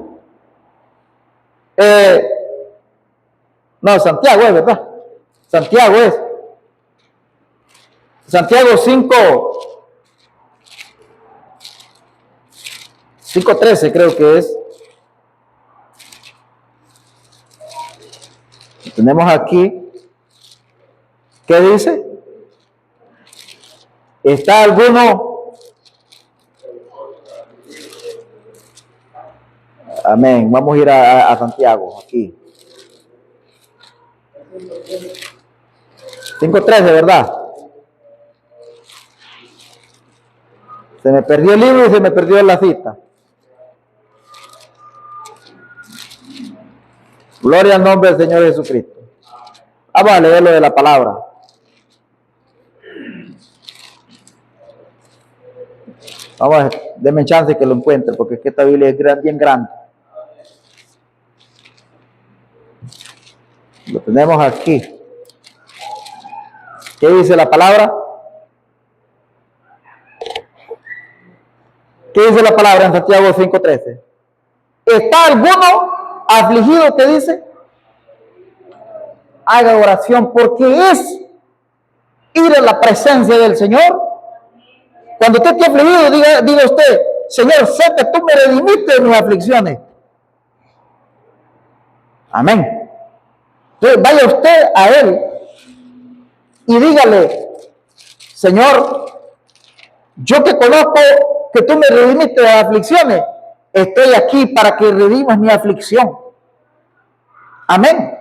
No, Santiago es, ¿verdad? Santiago 5:13 creo que es. Tenemos aquí, ¿qué dice? ¿Está alguno? Amén. Vamos a ir a Santiago, aquí. 5:13, ¿verdad? Se me perdió el libro y se me perdió la cita. Gloria al nombre del Señor Jesucristo. Vamos a leer lo de la palabra. Vamos a ver, denme chance que lo encuentre, porque es que esta Biblia es bien grande. Lo tenemos aquí. ¿Qué dice la palabra? ¿Qué dice la palabra en Santiago 5:13? ¿Está alguno afligido? ¿Qué dice? Haga oración, porque es ir a la presencia del Señor. Cuando usted esté afligido, diga usted, Señor, sé que tú me redimiste de mis aflicciones. Amén. Entonces vaya usted a Él y dígale, Señor, yo que conozco que tú me redimiste de las aflicciones, estoy aquí para que redimas mi aflicción. Amén.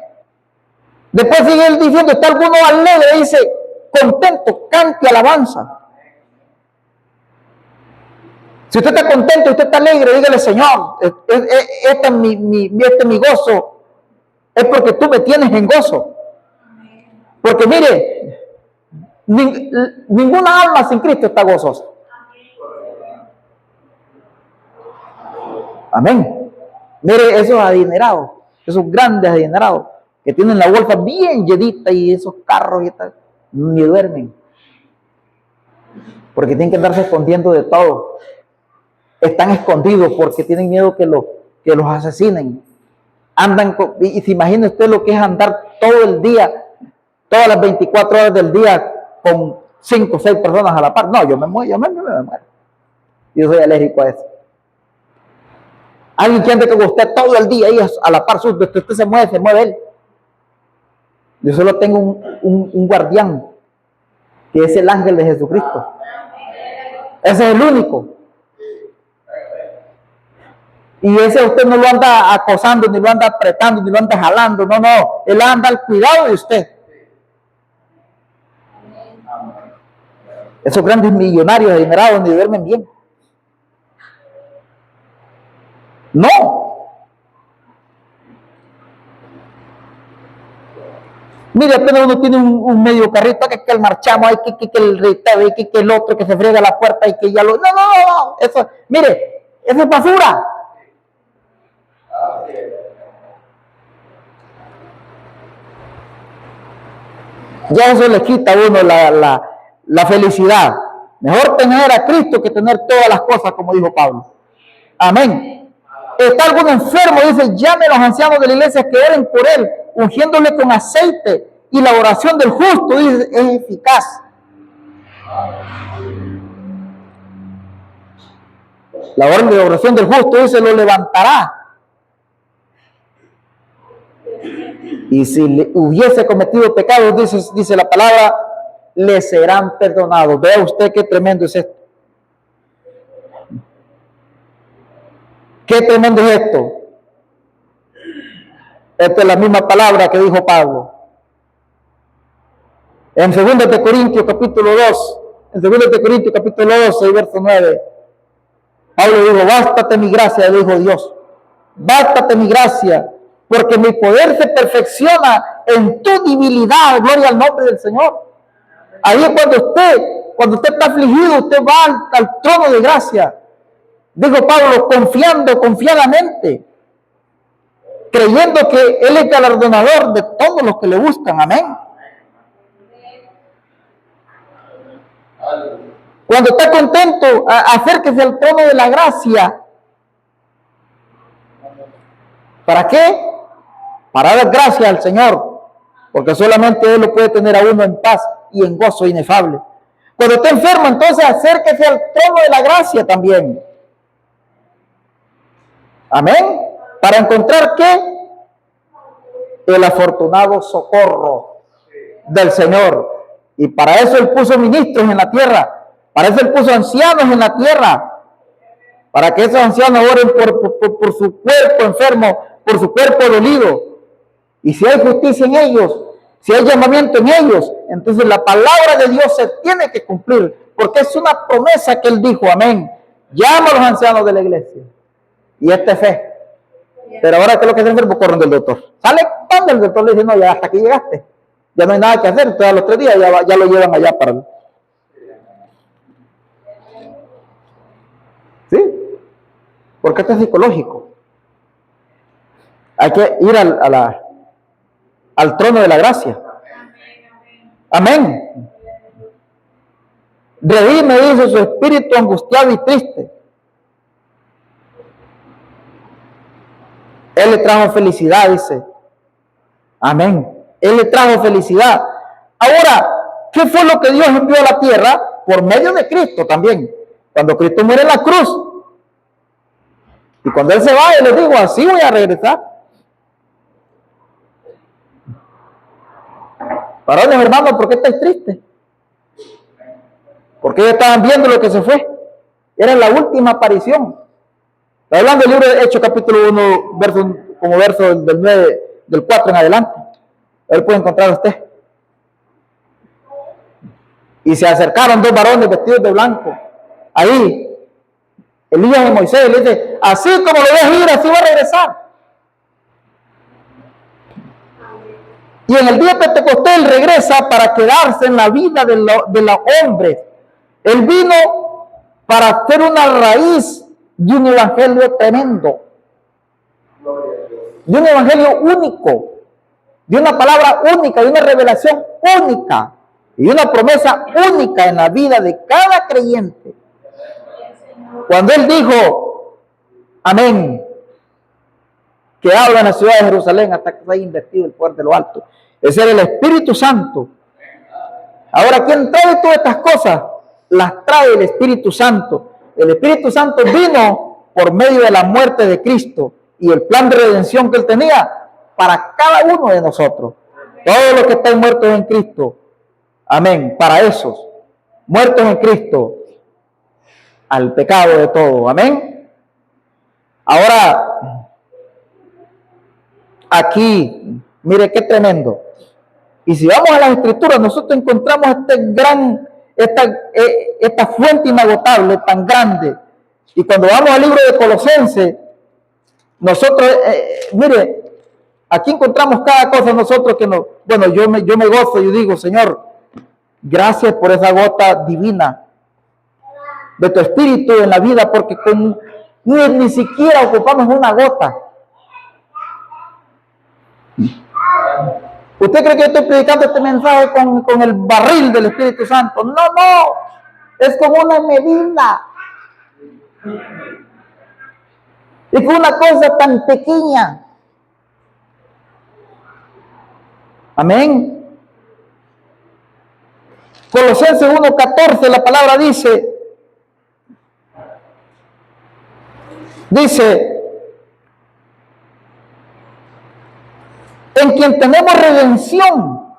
Después sigue él diciendo, está alguno alegre, dice, contento, cante alabanza. Si usted está contento, usted está alegre, dígale, Señor, este es mi gozo, es porque tú me tienes en gozo. Porque mire, ninguna alma sin Cristo está gozosa. Amén. Mire esos adinerados, esos grandes adinerados, que tienen la bolsa bien llenita y esos carros y tal, ni duermen. Porque tienen que andarse escondiendo de todo. Están escondidos porque tienen miedo que los asesinen. Andan, y se imagina usted lo que es andar todo el día, todas las 24 horas del día con 5 o 6 personas a la par. No, yo me muero. Yo soy alérgico a eso. Alguien que ande con usted todo el día ahí a la par, usted se mueve él. Yo solo tengo un guardián, que es el ángel de Jesucristo. Ese es el único. Y ese usted no lo anda acosando, ni lo anda apretando, ni lo anda jalando. No. Él anda al cuidado de usted. Esos grandes millonarios adinerados ni duermen bien. No. Mire, apenas uno tiene un medio carrito, que el marchamo, hay que el ritado, hay que el otro que se friega la puerta y que ya lo... No, eso, mire, eso es basura. Ya eso le quita a uno la felicidad. Mejor tener a Cristo que tener todas las cosas, como dijo Pablo. Amén. Está algún enfermo, dice, llame a los ancianos de la iglesia que oren por él, ungiéndole con aceite, y la oración del justo, dice, es eficaz. La oración del justo, dice, lo levantará. Y si hubiese cometido pecados, dice la palabra, le serán perdonados. Vea usted qué tremendo es esto. Qué tremendo es esto. Esta es la misma palabra que dijo Pablo. En 2 de Corintios capítulo 2, en 2 de Corintios capítulo 12, verso 9, Pablo dijo, bástate mi gracia, dijo Dios. Bástate mi gracia, porque mi poder se perfecciona en tu debilidad. Gloria al nombre del Señor. Ahí es cuando usted está afligido, usted va al trono de gracia. Dijo Pablo, confiadamente, creyendo que Él es galardonador de todos los que le buscan. Amén. Cuando está contento, acérquese al trono de la gracia. ¿Para qué? Para dar gracias al Señor, porque solamente Él lo puede tener a uno en paz y en gozo inefable. Cuando esté enfermo, entonces acérquese al trono de la gracia también. Amén. Para encontrar ¿qué? El afortunado socorro del Señor. Y para eso Él puso ministros en la tierra. Para eso Él puso ancianos en la tierra. Para que esos ancianos oren por su cuerpo enfermo, por su cuerpo dolido. Y si hay justicia en ellos, si hay llamamiento en ellos, entonces la palabra de Dios se tiene que cumplir. Porque es una promesa que Él dijo. Amén. Llama a los ancianos de la iglesia. Y esta es fe. Pero ahora que lo que se enfermo, corren del doctor. Sale cuando el doctor le dice, no, ya hasta aquí llegaste. Ya no hay nada que hacer. Entonces a los 3 días ya lo llevan allá para el... ¿Sí? Porque esto es psicológico. Hay que ir al trono de la gracia. Amén. Redime, dice, su espíritu angustiado y triste. Él le trajo felicidad, dice. Amén. Él le trajo felicidad. Ahora, ¿qué fue lo que Dios envió a la tierra? Por medio de Cristo también. Cuando Cristo muere en la cruz. Y cuando Él se va, Él le dijo, así voy a regresar. Varones, hermanos, ¿por qué estáis tristes? Porque ellos estaban viendo lo que se fue. Era la última aparición. Está hablando del libro de Hechos, capítulo 1, verso del 9, del 4 en adelante. Él puede encontrar a usted. Y se acercaron 2 varones vestidos de blanco. Ahí, Elías y Moisés, le dice, así como lo ves ir, así va a regresar. Y en el día de Pentecostés Él regresa para quedarse en la vida de los hombres. Él vino para hacer una raíz de un evangelio tremendo. De un evangelio único. De una palabra única, de una revelación única. Y una promesa única en la vida de cada creyente. Cuando Él dijo, amén, que habla en la ciudad de Jerusalén hasta que se haya investido el poder de lo alto. Ese era el Espíritu Santo. Ahora, ¿quién trae todas estas cosas? Las trae el Espíritu Santo. El Espíritu Santo vino por medio de la muerte de Cristo y el plan de redención que Él tenía para cada uno de nosotros. Todos los que están muertos en Cristo. Amén. Para esos, muertos en Cristo, al pecado de todo. Amén. Ahora, aquí, mire qué tremendo. Y si vamos a las Escrituras, nosotros encontramos esta fuente inagotable tan grande. Y cuando vamos al libro de Colosenses, Nosotros, mire, aquí encontramos cada cosa nosotros que no, bueno, yo me gozo, yo digo, Señor, gracias por esa gota divina de tu espíritu en la vida, porque ni siquiera ocupamos una gota. ¿Usted cree que yo estoy predicando este mensaje con el barril del Espíritu Santo? No, no, es con una medida. Y con una cosa tan pequeña. Amén. Colosenses 1:14, la palabra dice, en quien tenemos redención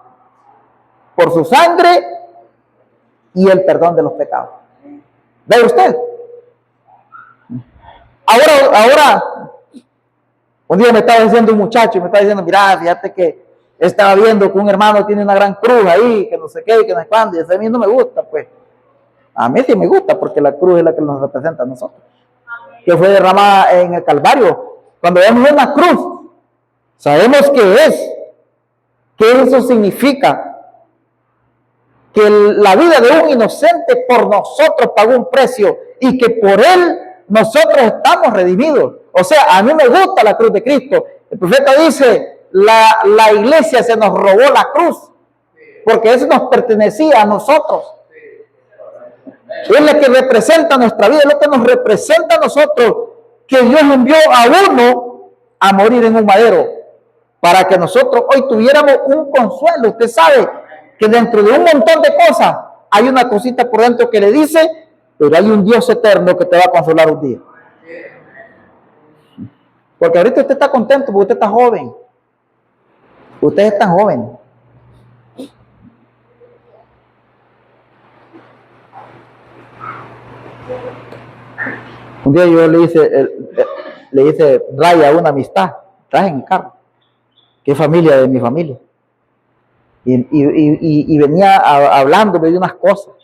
por su sangre y el perdón de los pecados. ¿Ve usted? Ahora, un día me estaba diciendo un muchacho, me estaba diciendo, mira, fíjate que estaba viendo que un hermano tiene una gran cruz ahí, que no sé qué, que no sé cuándo, y eso a mí no me gusta, pues. A mí sí me gusta, porque la cruz es la que nos representa a nosotros. Que fue derramada en el Calvario. Cuando vemos una cruz, sabemos que eso significa que la vida de un inocente por nosotros pagó un precio y que por él nosotros estamos redimidos. O sea, a mí me gusta la cruz de Cristo. El profeta dice, la iglesia se nos robó la cruz, porque eso nos pertenecía a nosotros. Es la que representa nuestra vida, es lo que nos representa a nosotros, que Dios envió a uno a morir en un madero, para que nosotros hoy tuviéramos un consuelo. Usted sabe que dentro de un montón de cosas hay una cosita por dentro que le dice, pero hay un Dios eterno que te va a consolar un día. Porque ahorita usted está contento porque usted está joven. Usted es tan joven. Un día yo le hice raya a una amistad, traje en el carro, que es familia de mi familia. Y venía hablándome de unas cosas.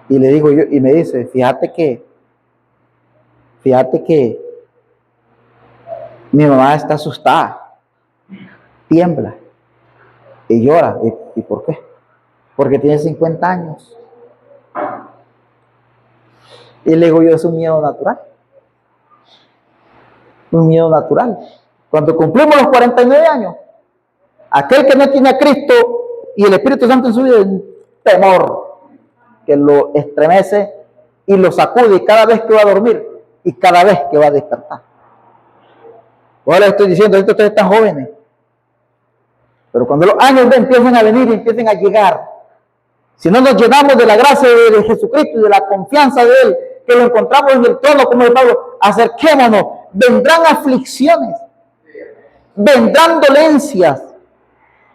Y le digo yo, y me dice, fíjate que mi mamá está asustada, tiembla y llora. ¿Y por qué? Porque tiene 50 años. Y le digo yo, es un miedo natural. Un miedo natural. Cuando cumplimos los 49 años, aquel que no tiene a Cristo y el Espíritu Santo en su vida, es un temor que lo estremece y lo sacude cada vez que va a dormir y cada vez que va a despertar. Ahora les estoy diciendo, ahorita ustedes están jóvenes, pero cuando los años empiecen a venir y empiecen a llegar, si no nos llenamos de la gracia de Jesucristo y de la confianza de Él, que lo encontramos en el trono, como el Pablo, acerquémonos, vendrán aflicciones, vendrán dolencias,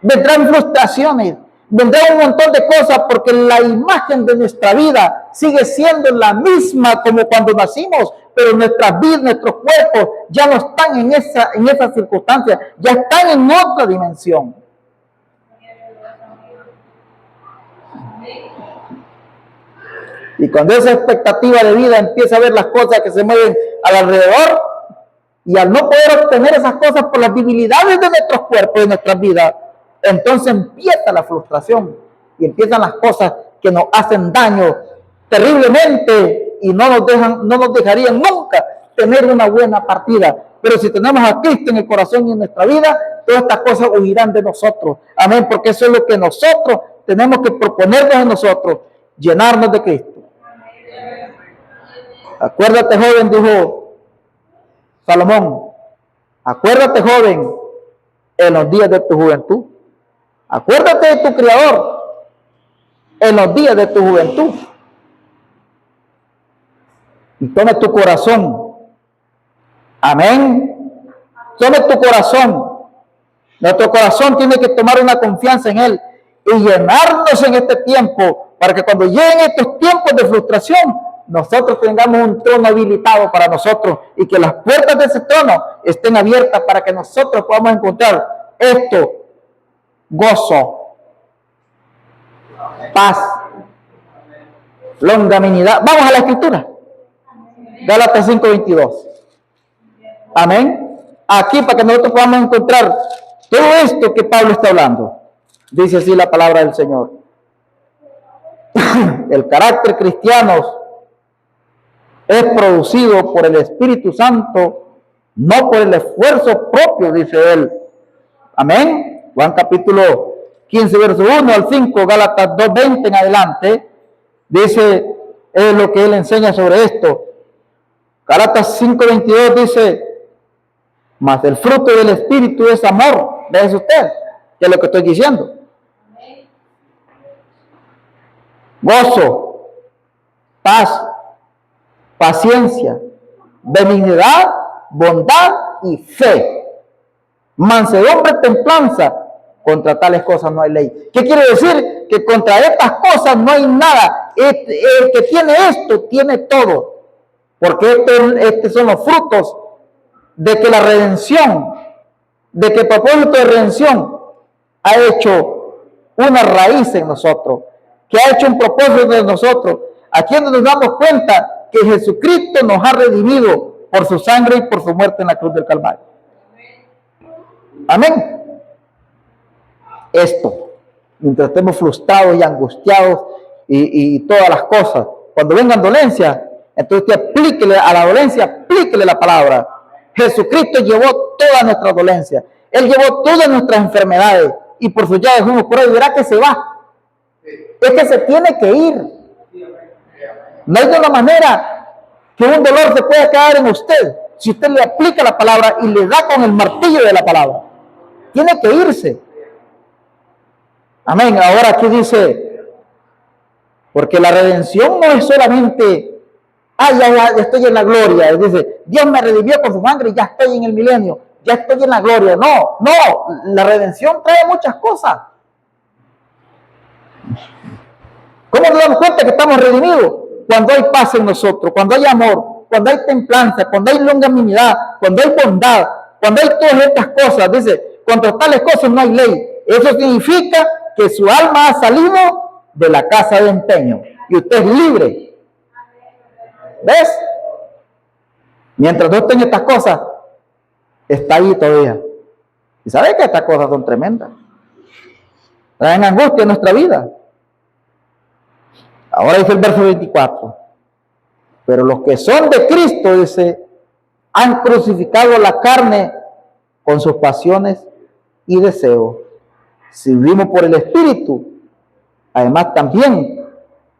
vendrán frustraciones, vendrán un montón de cosas, porque la imagen de nuestra vida sigue siendo la misma como cuando nacimos, pero nuestras vidas, nuestros cuerpos ya no están en esa circunstancia, ya están en otra dimensión. Y cuando esa expectativa de vida empieza a ver las cosas que se mueven alrededor, y al no poder obtener esas cosas por las debilidades de nuestros cuerpos, de nuestras vidas, entonces empieza la frustración y empiezan las cosas que nos hacen daño terriblemente y no nos dejarían nunca tener una buena partida. Pero si tenemos a Cristo en el corazón y en nuestra vida, todas estas cosas huirán de nosotros. Amén, porque eso es lo que nosotros tenemos que proponernos en nosotros, llenarnos de Cristo. Acuérdate, joven, dijo Salomón, acuérdate, joven, en los días de tu juventud. Acuérdate de tu Creador en los días de tu juventud. Y tome tu corazón. Amén. Tome tu corazón. Nuestro corazón tiene que tomar una confianza en Él y llenarnos en este tiempo, para que cuando lleguen estos tiempos de frustración, nosotros tengamos un trono habilitado para nosotros y que las puertas de ese trono estén abiertas para que nosotros podamos encontrar esto: gozo, paz, longanimidad. Vamos a la Escritura. Gálatas 5:22. Amén. Aquí para que nosotros podamos encontrar todo esto que Pablo está hablando. Dice así la palabra del Señor. El carácter cristiano es producido por el Espíritu Santo, no por el esfuerzo propio, dice él. Amén. Juan capítulo 15, verso 1 al 5, Gálatas 2:20 en adelante, dice, es lo que él enseña sobre esto. Gálatas 5:22 dice, mas el fruto del Espíritu es amor. ¿Ve usted? ¿Qué es lo que estoy diciendo? Gozo, paz, paciencia, benignidad, bondad y fe. Mansedumbre, templanza. Contra tales cosas no hay ley. ¿Qué quiere decir? Que contra estas cosas no hay nada. El que tiene esto, tiene todo. Porque estos son los frutos de que la redención, de que el propósito de redención ha hecho una raíz en nosotros, que ha hecho un propósito de nosotros. Aquí es donde nos damos cuenta que Jesucristo nos ha redimido por su sangre y por su muerte en la cruz del Calvario. Amén. Esto, mientras estemos frustrados y angustiados y todas las cosas, cuando vengan dolencias, entonces usted aplíquele a la dolencia, aplíquele la palabra. Jesucristo llevó toda nuestra dolencia, Él llevó todas nuestras enfermedades y por su llagas fuimos curados. Y verá que se va, es que se tiene que ir. No hay de una manera que un dolor se pueda quedar en usted si usted le aplica la palabra y le da con el martillo de la palabra. Tiene que irse. Amén. Ahora aquí dice, porque la redención no es solamente, ya estoy en la gloria. Dice, Dios me redimió con su sangre y ya estoy en el milenio, ya estoy en la gloria. No, la redención trae muchas cosas. ¿Cómo nos damos cuenta que estamos redimidos? Cuando hay paz en nosotros, cuando hay amor, cuando hay templanza, cuando hay longanimidad, cuando hay bondad, cuando hay todas estas cosas. Dice, contra tales cosas no hay ley. Eso significa que su alma ha salido de la casa de empeño y usted es libre. ¿Ves? Mientras no estén estas cosas, está ahí todavía. Y sabe que estas cosas son tremendas. Traen angustia en nuestra vida. Ahora dice el verso 24. Pero los que son de Cristo, dice, han crucificado la carne con sus pasiones y deseos. Si vivimos por el Espíritu, además también,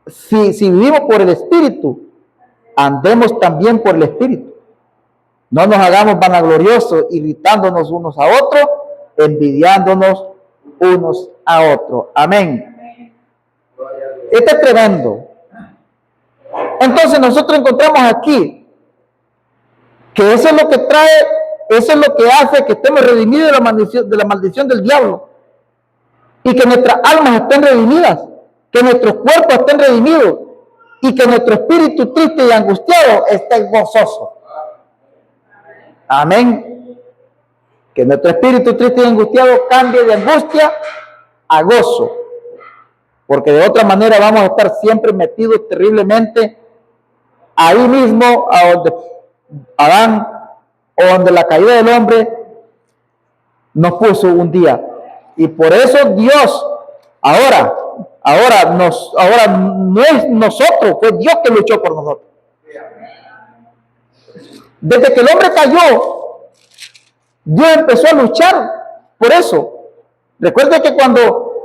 si vivimos por el Espíritu, andemos también por el Espíritu. No nos hagamos vanagloriosos, irritándonos unos a otros, envidiándonos unos a otros. Amén. Este es tremendo. Entonces nosotros encontramos aquí que eso es lo que trae, eso es lo que hace que estemos redimidos de la maldición del diablo. Y que nuestras almas estén redimidas, que nuestros cuerpos estén redimidos y que nuestro espíritu triste y angustiado esté gozoso. Amén. Que nuestro espíritu triste y angustiado cambie de angustia a gozo, porque de otra manera vamos a estar siempre metidos terriblemente ahí mismo a donde Adán o donde la caída del hombre nos puso un día. Y por eso Dios ahora no es nosotros, fue Dios que luchó por nosotros. Desde que el hombre cayó, Dios empezó a luchar por eso. Recuerda que cuando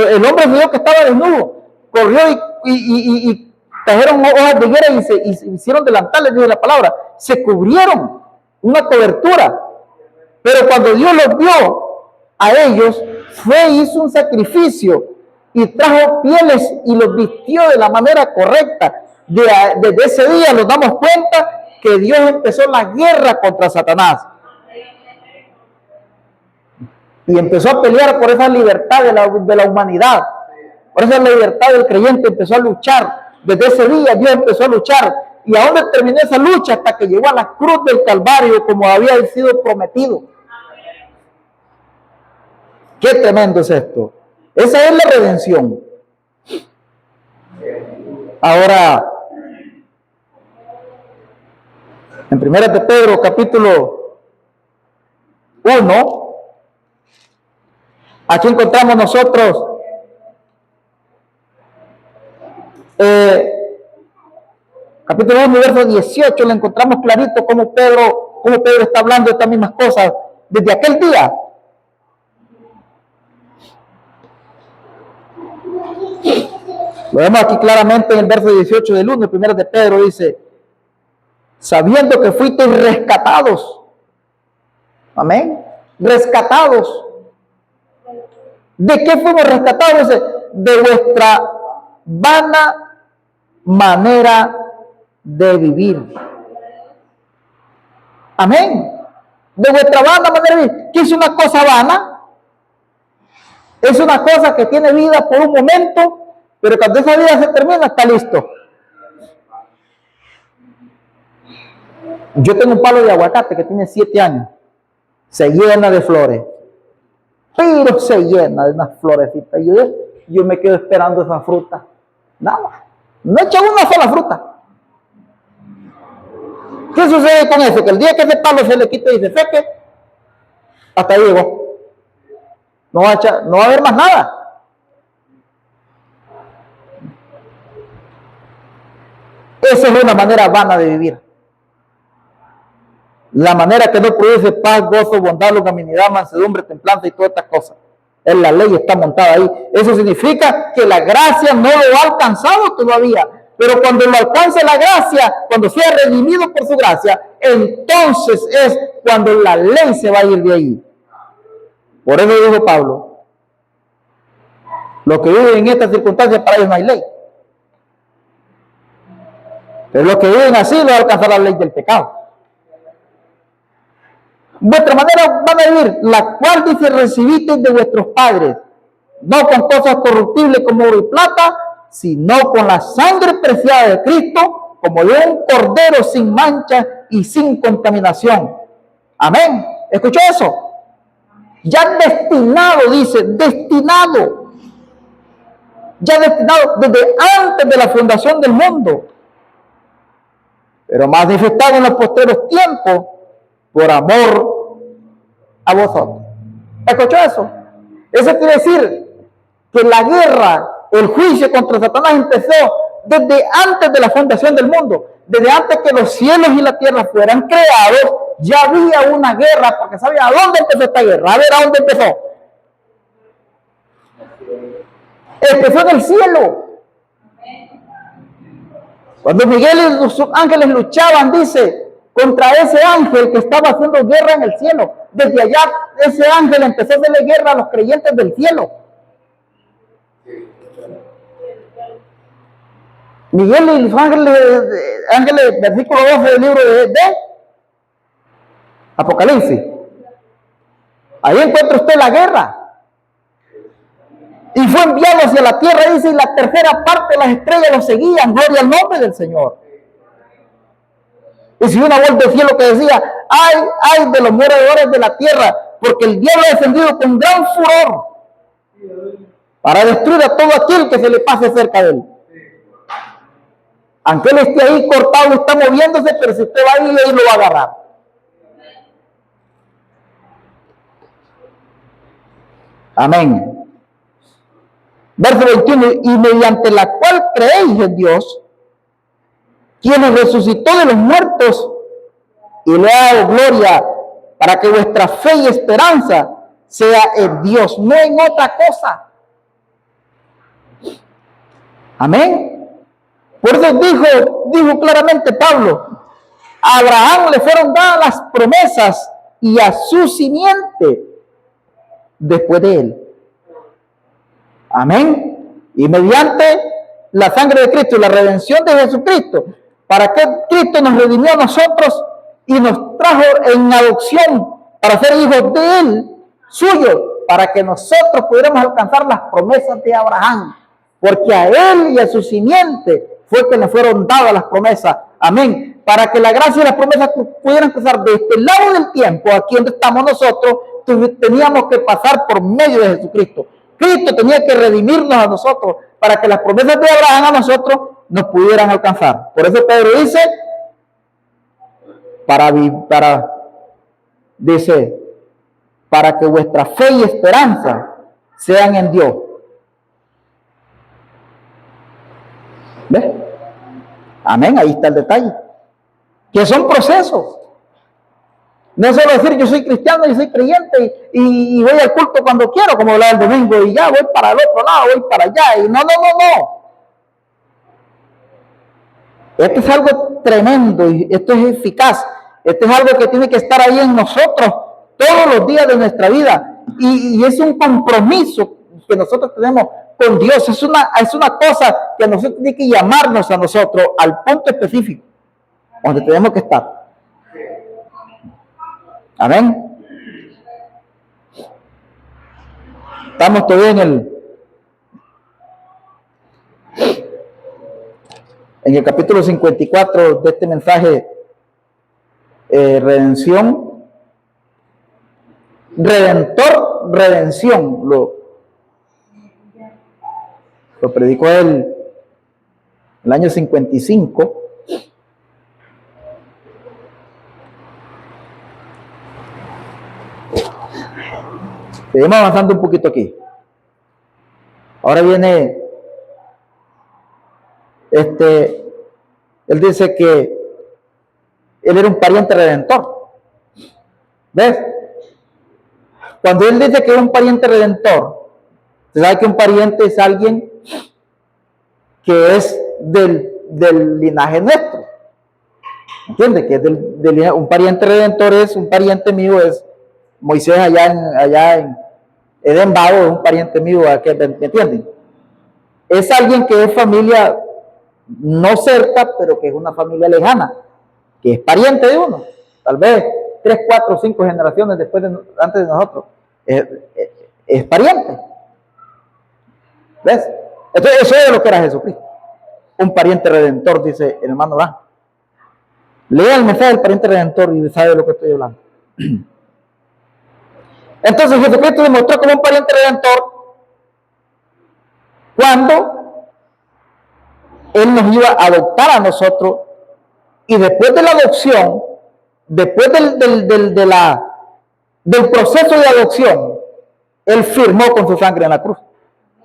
el hombre vio que estaba desnudo, corrió y trajeron hojas de higuera y se hicieron delantales, dice la palabra, se cubrieron, una cobertura. Pero cuando Dios los vio a ellos, hizo un sacrificio y trajo pieles y los vistió de la manera correcta. Desde ese día nos damos cuenta que Dios empezó la guerra contra Satanás y empezó a pelear por esa libertad de la humanidad, por esa libertad del creyente. Empezó a luchar. Desde ese día Dios empezó a luchar. ¿Y a dónde terminó esa lucha? Hasta que llegó a la cruz del Calvario, como había sido prometido. Qué tremendo es esto. Esa es la redención. Ahora, En 1 de Pedro, capítulo 1, aquí encontramos nosotros capítulo 1, verso 18, le encontramos clarito cómo Pedro está hablando de estas mismas cosas desde aquel día. Lo vemos aquí claramente en el verso 18 del 1, el 1 de Pedro dice, sabiendo que fuisteis rescatados. Amén. Rescatados. ¿De qué fuimos rescatados? Dice, de vuestra vana manera de vivir. Amén. De vuestra vana manera de vivir. ¿Qué es una cosa vana? Es una cosa que tiene vida por un momento, pero cuando esa vida se termina, está listo. Yo tengo un palo de aguacate que tiene 7 años. Se llena de flores. Pero se llena de unas florecitas. Yo me quedo esperando esa fruta. Nada. No he hecho una sola fruta. ¿Qué sucede con eso? Que el día que ese palo se le quite y se seque, hasta ahí llegó. No va a haber más nada. Esa es una manera vana de vivir. La manera que no produce paz, gozo, bondad, longanimidad, mansedumbre, templanza y todas estas cosas. En la ley está montada ahí. Eso significa que la gracia no lo ha alcanzado todavía. Pero cuando lo alcance la gracia, cuando sea redimido por su gracia, entonces es cuando la ley se va a ir de ahí. Por eso dijo Pablo, los que viven en estas circunstancias, para ellos no hay ley. Pero los que viven así no alcanzarán la ley del pecado. Vuestra manera van a vivir, la cual dice recibisteis de vuestros padres, no con cosas corruptibles como oro y plata, sino con la sangre preciada de Cristo, como de un cordero sin mancha y sin contaminación. Amén. ¿Escuchó eso? Ya destinado, dice, destinado. Ya destinado desde antes de la fundación del mundo. Pero manifestado en los postreros tiempos por amor a vosotros. ¿Escuchó eso? Eso quiere decir que la guerra, el juicio contra Satanás empezó desde antes de la fundación del mundo. Desde antes que los cielos y la tierra fueran creados, ya había una guerra, porque sabía a dónde empezó esta guerra. A ver, ¿a dónde empezó? Empezó en el cielo. Cuando Miguel y los ángeles luchaban, dice, contra ese ángel que estaba haciendo guerra en el cielo. Desde allá, ese ángel empezó a hacerle guerra a los creyentes del cielo. Miguel y los ángeles, versículo 12 del libro de Apocalipsis. Ahí encuentra usted la guerra. Y fue enviado hacia la tierra, dice, y la tercera parte de las estrellas lo seguían. Gloria al nombre del Señor. Y si una voz del cielo que decía, ay de los moradores de la tierra, porque el diablo ha descendido con gran furor para destruir a todo aquel que se le pase cerca de él. Aunque él esté ahí cortado y está moviéndose, pero si usted va ahí lo va a agarrar. Amén. Verso 21, y mediante la cual creéis en Dios, quien os resucitó de los muertos y le ha dado gloria, para que vuestra fe y esperanza sea en Dios, no en otra cosa. Amén. Por eso dijo claramente Pablo, a Abraham le fueron dadas las promesas y a su simiente después de él. Amén. Y mediante la sangre de Cristo y la redención de Jesucristo, para que Cristo nos redimió a nosotros y nos trajo en adopción para ser hijos de él, suyos, para que nosotros pudiéramos alcanzar las promesas de Abraham, porque a él y a su simiente fue que nos fueron dadas las promesas. Amén. Para que la gracia y las promesas pudieran pasar de este lado del tiempo, aquí donde estamos nosotros, teníamos que pasar por medio de Jesucristo. Cristo tenía que redimirnos a nosotros para que las promesas de Abraham a nosotros nos pudieran alcanzar. Por eso Pedro dice, dice, para que vuestra fe y esperanza sean en Dios. ¿Ves? Amén, ahí está el detalle. Que son procesos. No es solo decir yo soy cristiano, yo soy creyente y voy al culto cuando quiero, como hablaba el domingo, y ya voy para el otro lado, voy para allá. Y no. Esto es algo tremendo y esto es eficaz. Esto es algo que tiene que estar ahí en nosotros todos los días de nuestra vida. Y es un compromiso que nosotros tenemos con Dios. Es una cosa que nosotros tiene que llamarnos a nosotros al punto específico donde tenemos que estar. Amén. Estamos todavía en el capítulo 54 de este mensaje, redención, redentor, redención. Lo predicó él el año 55. Seguimos avanzando un poquito aquí. Ahora viene, él dice que él era un pariente redentor. ¿Ves? Cuando él dice que es un pariente redentor, se sabe que un pariente es alguien que es del linaje nuestro. ¿Entiendes? Que es un pariente redentor es un pariente mío, es Moisés allá en Edén Vago, es un pariente mío, ¿me entienden? Es alguien que es familia no cerca, pero que es una familia lejana, que es pariente de uno, tal vez 3, 4, 5 generaciones antes de nosotros, es pariente. ¿Ves? Entonces, eso es lo que era Jesucristo, un pariente redentor, dice el hermano Dan. Lea el mensaje del pariente redentor y sabe de lo que estoy hablando. Entonces Jesucristo demostró como un pariente redentor cuando Él nos iba a adoptar a nosotros, y después de la adopción, después del proceso de adopción, Él firmó con su sangre en la cruz.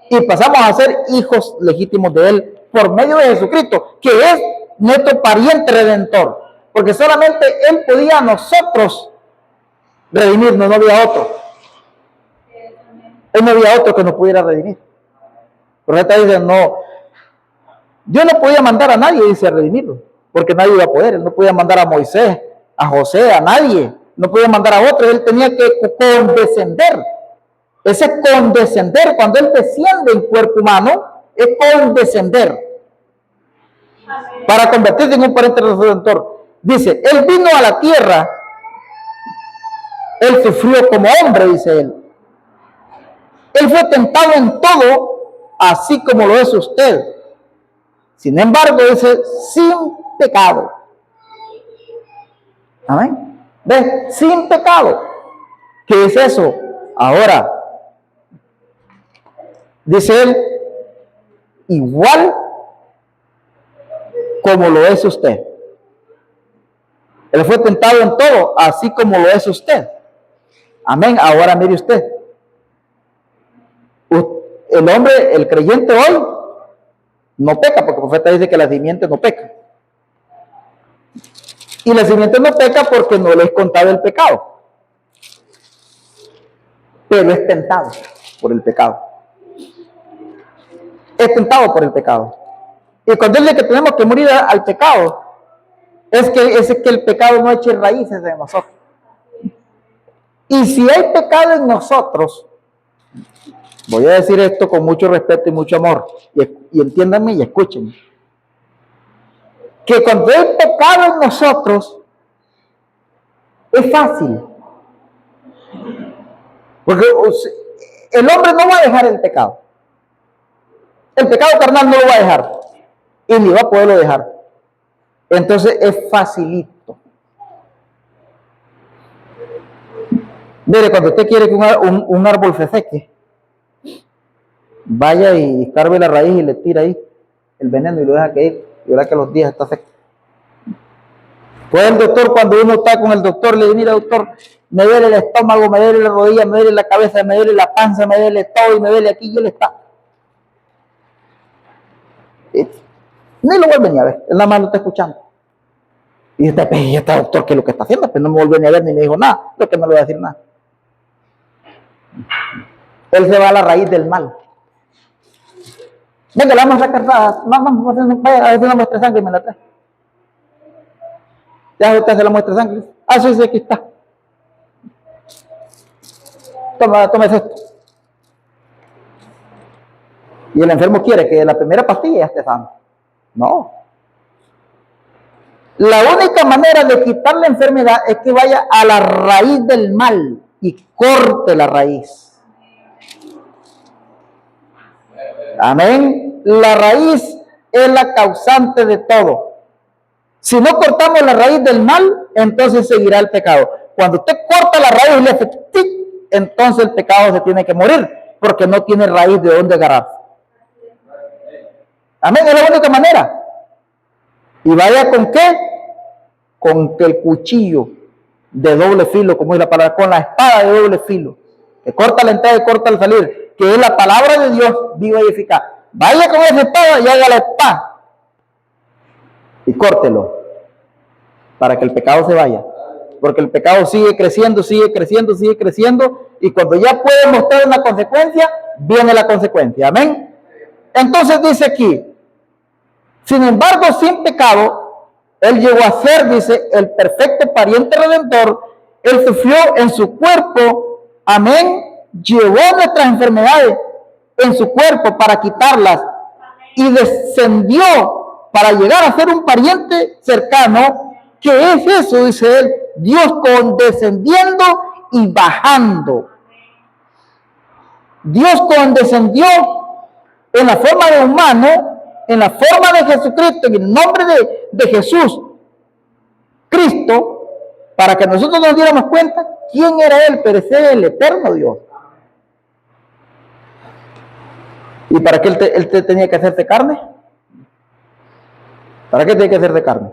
Y pasamos a ser hijos legítimos de Él por medio de Jesucristo, que es nuestro pariente redentor. Porque solamente Él podía a nosotros redimirnos, no había otro. Él no había otro que nos pudiera redimir. Pero esta dice, no, Dios no podía mandar a nadie, dice, a redimirlo, porque nadie iba a poder. Él no podía mandar a Moisés, a José, a nadie. No podía mandar a otro. Él tenía que condescender. Ese condescender, cuando Él desciende en cuerpo humano, es condescender para convertirse en un pariente redentor. Dice, Él vino a la tierra, Él sufrió como hombre, dice Él. Él fue tentado en todo, así como lo es usted. Sin embargo, dice, sin pecado. Amén. ¿Ves? Sin pecado. ¿Qué es eso? Ahora, dice Él, igual como lo es usted. Él fue tentado en todo, así como lo es usted. Amén. Ahora mire usted. El hombre, el creyente hoy, no peca, porque el profeta dice que la simiente no peca. Y la simiente no peca porque no le es contado el pecado. Pero es tentado por el pecado. Es tentado por el pecado. Y cuando él dice que tenemos que morir al pecado, es que el pecado no eche raíces en nosotros. Y si hay pecado en nosotros, voy a decir esto con mucho respeto y mucho amor, y entiéndanme y escúchenme, que cuando hay pecado en nosotros, es fácil. Porque el hombre no va a dejar el pecado. El pecado carnal no lo va a dejar. Y ni va a poderlo dejar. Entonces es facilito. Mire, cuando usted quiere que un árbol se seque, vaya y escarbe la raíz y le tira ahí el veneno y lo deja que ir. Y verá que a los días está seco. Pues el doctor, cuando uno está con el doctor, le dice, mira doctor, me duele el estómago, me duele la rodilla, me duele la cabeza, me duele la panza, me duele todo y me duele aquí, y él está. Ni lo vuelve ni a ver, él nada más lo está escuchando. Y dice, ¿y este doctor qué es lo que está haciendo? Pues no me volvió ni a ver ni me dijo nada, lo que no le voy a decir nada. Él se va a la raíz del mal. Venga, la vamos a sacar, vamos a hacer una muestra de sangre y me la trae. Ya usted hace la muestra de sangre. Ah, sí, aquí está. Toma esto. Y el enfermo quiere que la primera pastilla ya esté sano. No. La única manera de quitar la enfermedad es que vaya a la raíz del mal y corte la raíz. Amén. La raíz es la causante de todo. Si no cortamos la raíz del mal, entonces seguirá el pecado. Cuando usted corta la raíz y le hace tic, entonces el pecado se tiene que morir, porque no tiene raíz de dónde agarrar. Amén, es la única manera. ¿Y vaya con qué? Con que el cuchillo de doble filo, como es la palabra, con la espada de doble filo, que corta la entrada y corta el salir, que es la palabra de Dios viva y eficaz. Vaya con esa espada y haga la espada y córtelo para que el pecado se vaya, porque el pecado sigue creciendo, y cuando ya puede mostrar una consecuencia, viene la consecuencia. Amén. Entonces dice aquí, sin embargo, sin pecado, él llegó a ser, dice, el perfecto pariente redentor. Él sufrió en su cuerpo, amén, llevó nuestras enfermedades en su cuerpo para quitarlas y descendió para llegar a ser un pariente cercano. ¿Qué es eso? Dice él, Dios condescendiendo y bajando. Dios condescendió en la forma de humano, en la forma de Jesucristo, en el nombre de Jesús, Cristo, para que nosotros nos diéramos cuenta quién era Él, pero ese es el eterno Dios. ¿Y para qué él tenía que hacerse carne? ¿Para qué tenía que hacerse carne?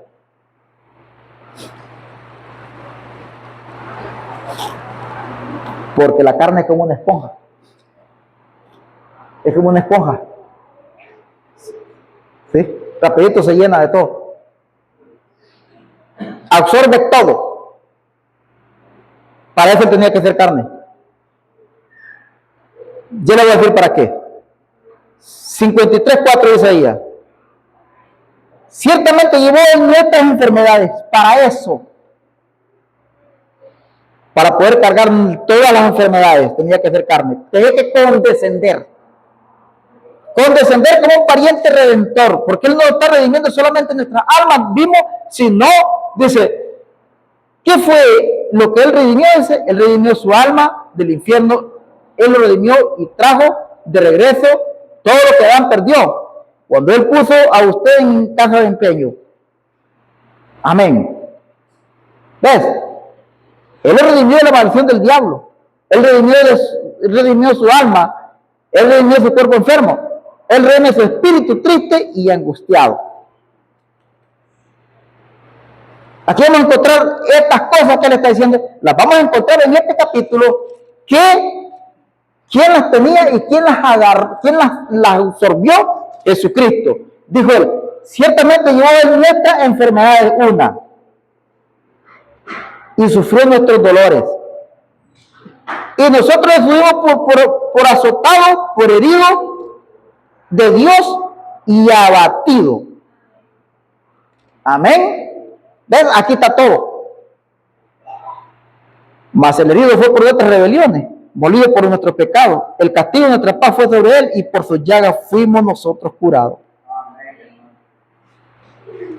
Porque la carne es como una esponja. Es como una esponja. ¿Sí? Rapidito se llena de todo. Absorbe todo. Para eso tenía que ser carne. Yo le voy a decir para qué. 53:4 dice ella. Ciertamente llevó en nuestras enfermedades. Para eso. Para poder cargar todas las enfermedades tenía que ser carne. Tenía que condescender. Condescender como un pariente redentor, porque Él no está redimiendo solamente nuestras almas, vimos, sino, dice, ¿qué fue lo que Él redimió? Dice, Él redimió su alma del infierno, Él lo redimió y trajo de regreso todo lo que Adán perdió, cuando Él puso a usted en casa de empeño. Amén. ¿Ves? Él redimió de la maldición del diablo, Él redimió su alma, Él redimió su cuerpo enfermo, Él redime su espíritu triste y angustiado. Aquí vamos a encontrar estas cosas que Él está diciendo. Las vamos a encontrar en este capítulo. ¿Quién las tenía y quién las agarró? ¿Quién las absorbió? Jesucristo. Dijo Él, ciertamente llevó en nuestras enfermedades una y sufrió nuestros dolores. Y nosotros fuimos por azotado, por herido de Dios y abatido. Amén. ¿Ven? Aquí está todo. Mas el herido fue por nuestras rebeliones, molido por nuestros pecados. El castigo de nuestra paz fue sobre él y por sus llagas fuimos nosotros curados.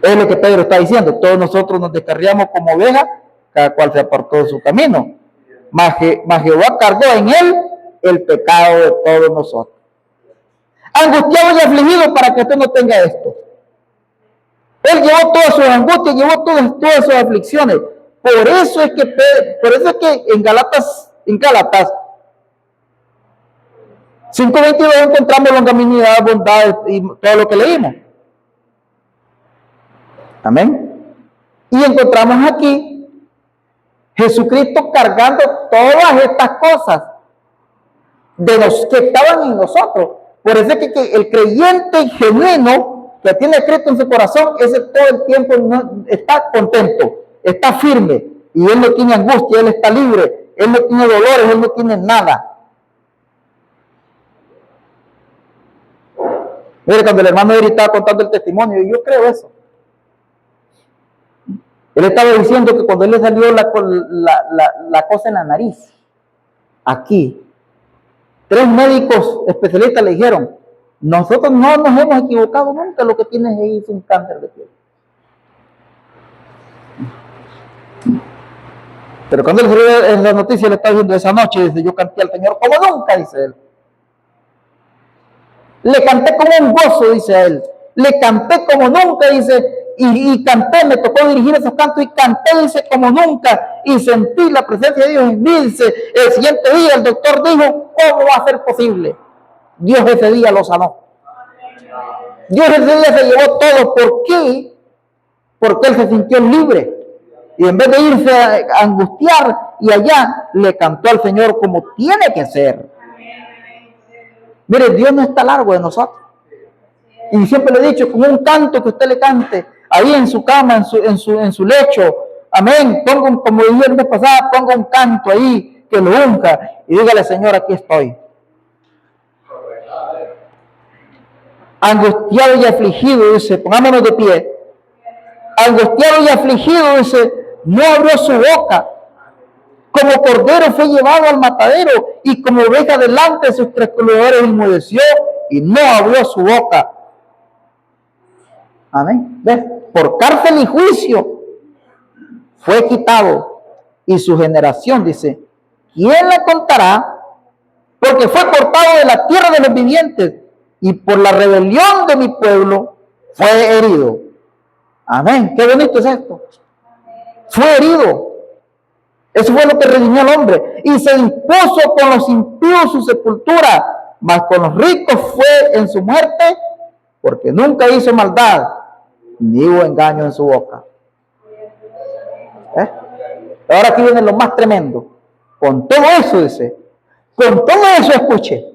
Es lo que Pedro está diciendo. Todos nosotros nos descarriamos como ovejas, cada cual se apartó de su camino. Mas Jehová cargó en él el pecado de todos nosotros. Angustiado y afligido para que usted no tenga esto. Él llevó todas sus angustias, llevó todas sus aflicciones. Por eso es que en Gálatas 5:22 encontramos longanimidad, bondad y todo lo que leímos. Amén. Y encontramos aquí Jesucristo cargando todas estas cosas de los que estaban en nosotros. Por eso es que el creyente genuino que tiene a Cristo en su corazón, ese todo el tiempo no, está contento, está firme, y él no tiene angustia, él está libre, él no tiene dolores, él no tiene nada. Mire, cuando el hermano Eri estaba contando el testimonio, yo creo eso. Él estaba diciendo que cuando él le salió la cosa en la nariz, aquí, 3 médicos especialistas le dijeron: nosotros no nos hemos equivocado nunca, lo que tienes ahí es un cáncer de piel. Pero cuando él salió en la noticia, le estaba diciendo: esa noche, dice, yo canté al Señor como nunca, dice él. Le canté como un gozo, dice él. Le canté como nunca, dice, y canté, me tocó dirigir esos cantos y canté, dice, como nunca, y sentí la presencia de Dios en mí, dice. El siguiente día el doctor dijo: ¿cómo va a ser posible? Dios ese día lo sanó. Dios ese día se llevó todo. ¿Por qué? Porque él se sintió libre. Y en vez de irse a angustiar y allá, le cantó al Señor como tiene que ser. Mire, Dios no está largo de nosotros. Y siempre le he dicho, con un canto que usted le cante, ahí en su cama, en su lecho, amén, ponga, como dije el mes pasado, ponga un canto ahí que lo unja y dígale: Señor, aquí estoy. Angustiado y afligido, dice, pongámonos de pie. Angustiado y afligido, dice, no abrió su boca. Como cordero fue llevado al matadero, y como oveja delante de sus trasquiladores enmudeció y no abrió su boca. Amén. ¿Ves? Por cárcel y juicio fue quitado, y su generación, dice, ¿quién la contará? Porque fue cortado de la tierra de los vivientes, y por la rebelión de mi pueblo fue herido. Amén. Qué bonito es esto. Fue herido. Eso fue lo que redimió al hombre. Y se impuso con los impíos su sepultura, mas con los ricos fue en su muerte, porque nunca hizo maldad, ni hubo engaño en su boca. Ahora aquí viene lo más tremendo. Con todo eso, dice, con todo eso, escuche,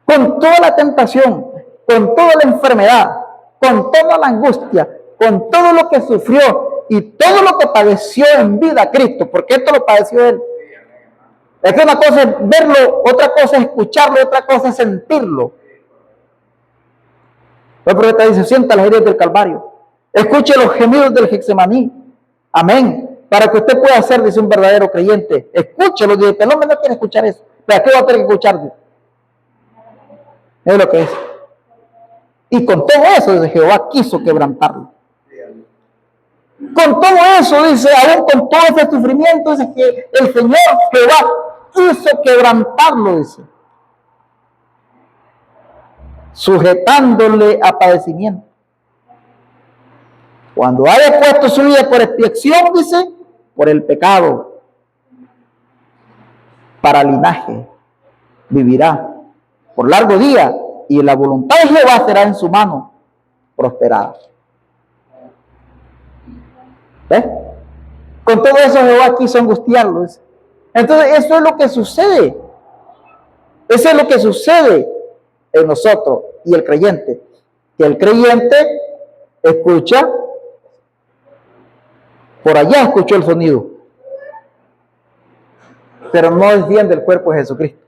con toda la tentación, con toda la enfermedad, con toda la angustia, con todo lo que sufrió y todo lo que padeció en vida Cristo, porque esto lo padeció él. Es que una cosa es verlo, otra cosa es escucharlo, otra cosa es sentirlo. El profeta dice: sienta las heridas del Calvario, escuche los gemidos del Getsemaní. Amén. Para que usted pueda ser, dice, un verdadero creyente. Escúchelo. Dice: el hombre no quiere escuchar eso, pero aquí va a tener que escuchar. Es lo que es. Y con todo eso, dice, Jehová quiso quebrantarlo. Con todo eso, dice, aún con todo ese sufrimiento, dice que el Señor Jehová quiso quebrantarlo, dice, sujetándole a padecimiento. Cuando haya puesto su vida por expiación, dice, por el pecado, para linaje, vivirá por largo día, y la voluntad de Jehová será en su mano prosperada. ¿Ves? Con todo eso Jehová quiso angustiarlo. Dice. Entonces eso es lo que sucede. Eso es lo que sucede en nosotros y el creyente. Que el creyente escucha, por allá escuchó el sonido, pero no entiende el cuerpo de Jesucristo.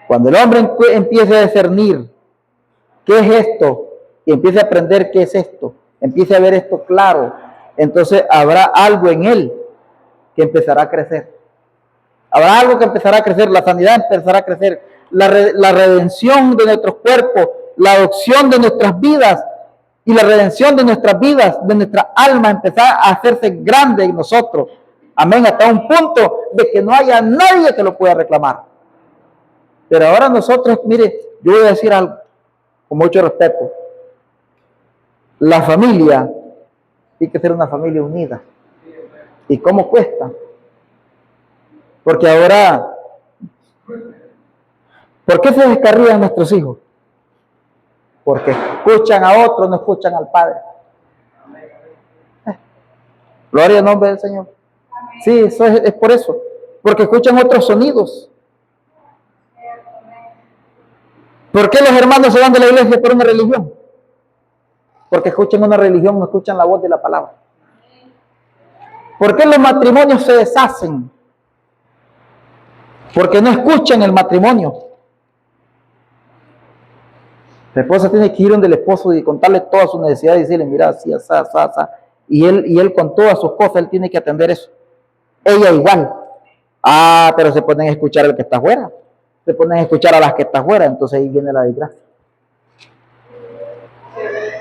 Cuando el hombre empiece a discernir qué es esto y empiece a aprender qué es esto, empiece a ver esto claro, entonces habrá algo en él que empezará a crecer. Habrá algo que empezará a crecer, la sanidad empezará a crecer, la redención de nuestros cuerpos, la adopción de nuestras vidas y la redención de nuestras vidas, de nuestra alma, empezará a hacerse grande en nosotros. Amén, hasta un punto de que no haya nadie que lo pueda reclamar. Pero ahora nosotros, mire, yo voy a decir algo con mucho respeto. La familia tiene que ser una familia unida. ¿Y cómo cuesta? Porque ahora, ¿por qué se descarrían nuestros hijos? Porque escuchan a otros, no escuchan al padre. Gloria al nombre del Señor. Sí, eso es por eso. Porque escuchan otros sonidos. ¿Por qué los hermanos se van de la iglesia por una religión? Porque escuchan una religión, no escuchan la voz de la palabra. ¿Por qué los matrimonios se deshacen? Porque no escuchan el matrimonio. La esposa tiene que ir donde el esposo y contarle todas sus necesidades y decirle, mira, así, así, así, así. Y él con todas sus cosas, él tiene que atender eso. Ella igual. Ah, pero se ponen a escuchar al que está afuera. Se ponen a escuchar a las que está afuera. Entonces ahí viene la desgracia.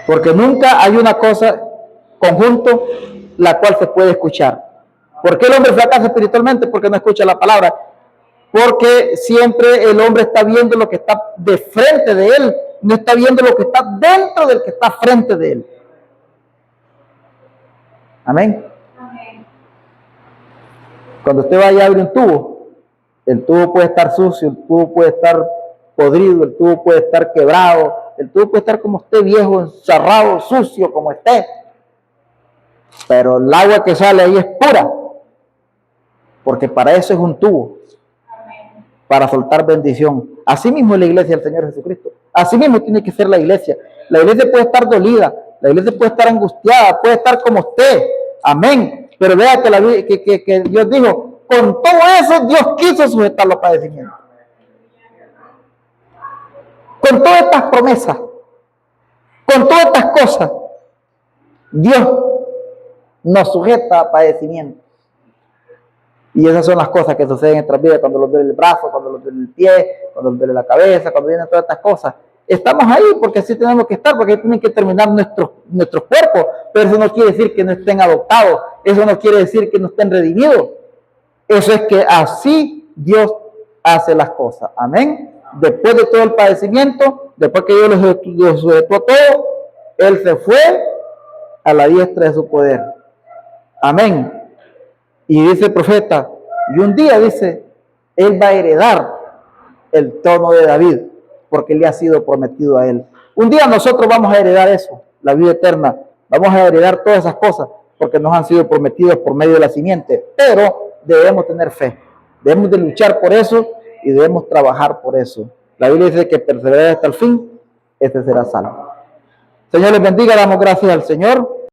Porque nunca hay una cosa conjunto la cual se puede escuchar. ¿Por qué el hombre fracasa espiritualmente? Porque no escucha la palabra. Porque siempre el hombre está viendo lo que está de frente de él, no está viendo lo que está dentro del que está frente de él. Amén. Amén. Cuando usted vaya a abrir un tubo, el tubo puede estar sucio, el tubo puede estar podrido, el tubo puede estar quebrado, el tubo puede estar como esté, viejo, encerrado, sucio, como esté. Pero el agua que sale ahí es pura, porque para eso es un tubo, para soltar bendición. Así mismo es la iglesia del Señor Jesucristo. Así mismo tiene que ser la iglesia. La iglesia puede estar dolida, la iglesia puede estar angustiada, puede estar como usted. Amén. Pero vea que Dios dijo, con todo eso Dios quiso sujetar los padecimientos. Con todas estas promesas, con todas estas cosas, Dios nos sujeta a padecimientos. Y esas son las cosas que suceden en nuestras vidas, cuando nos duele el brazo, cuando nos duele el pie, cuando nos duele la cabeza, cuando vienen todas estas cosas. Estamos ahí porque así tenemos que estar, porque ahí tienen que terminar nuestros cuerpos, pero eso no quiere decir que no estén adoptados, eso no quiere decir que no estén redimidos. Eso es que así Dios hace las cosas. Amén. Después de todo el padecimiento, después que Dios los sujetó todo, Él se fue a la diestra de su poder. Amén. Y dice el profeta, y un día dice, Él va a heredar el trono de David, porque le ha sido prometido a Él. Un día nosotros vamos a heredar eso, la vida eterna. Vamos a heredar todas esas cosas, porque nos han sido prometidos por medio de la simiente. Pero debemos tener fe, debemos de luchar por eso y debemos trabajar por eso. La Biblia dice que perseverar hasta el fin, este será salvo. Señor les bendiga, damos gracias al Señor.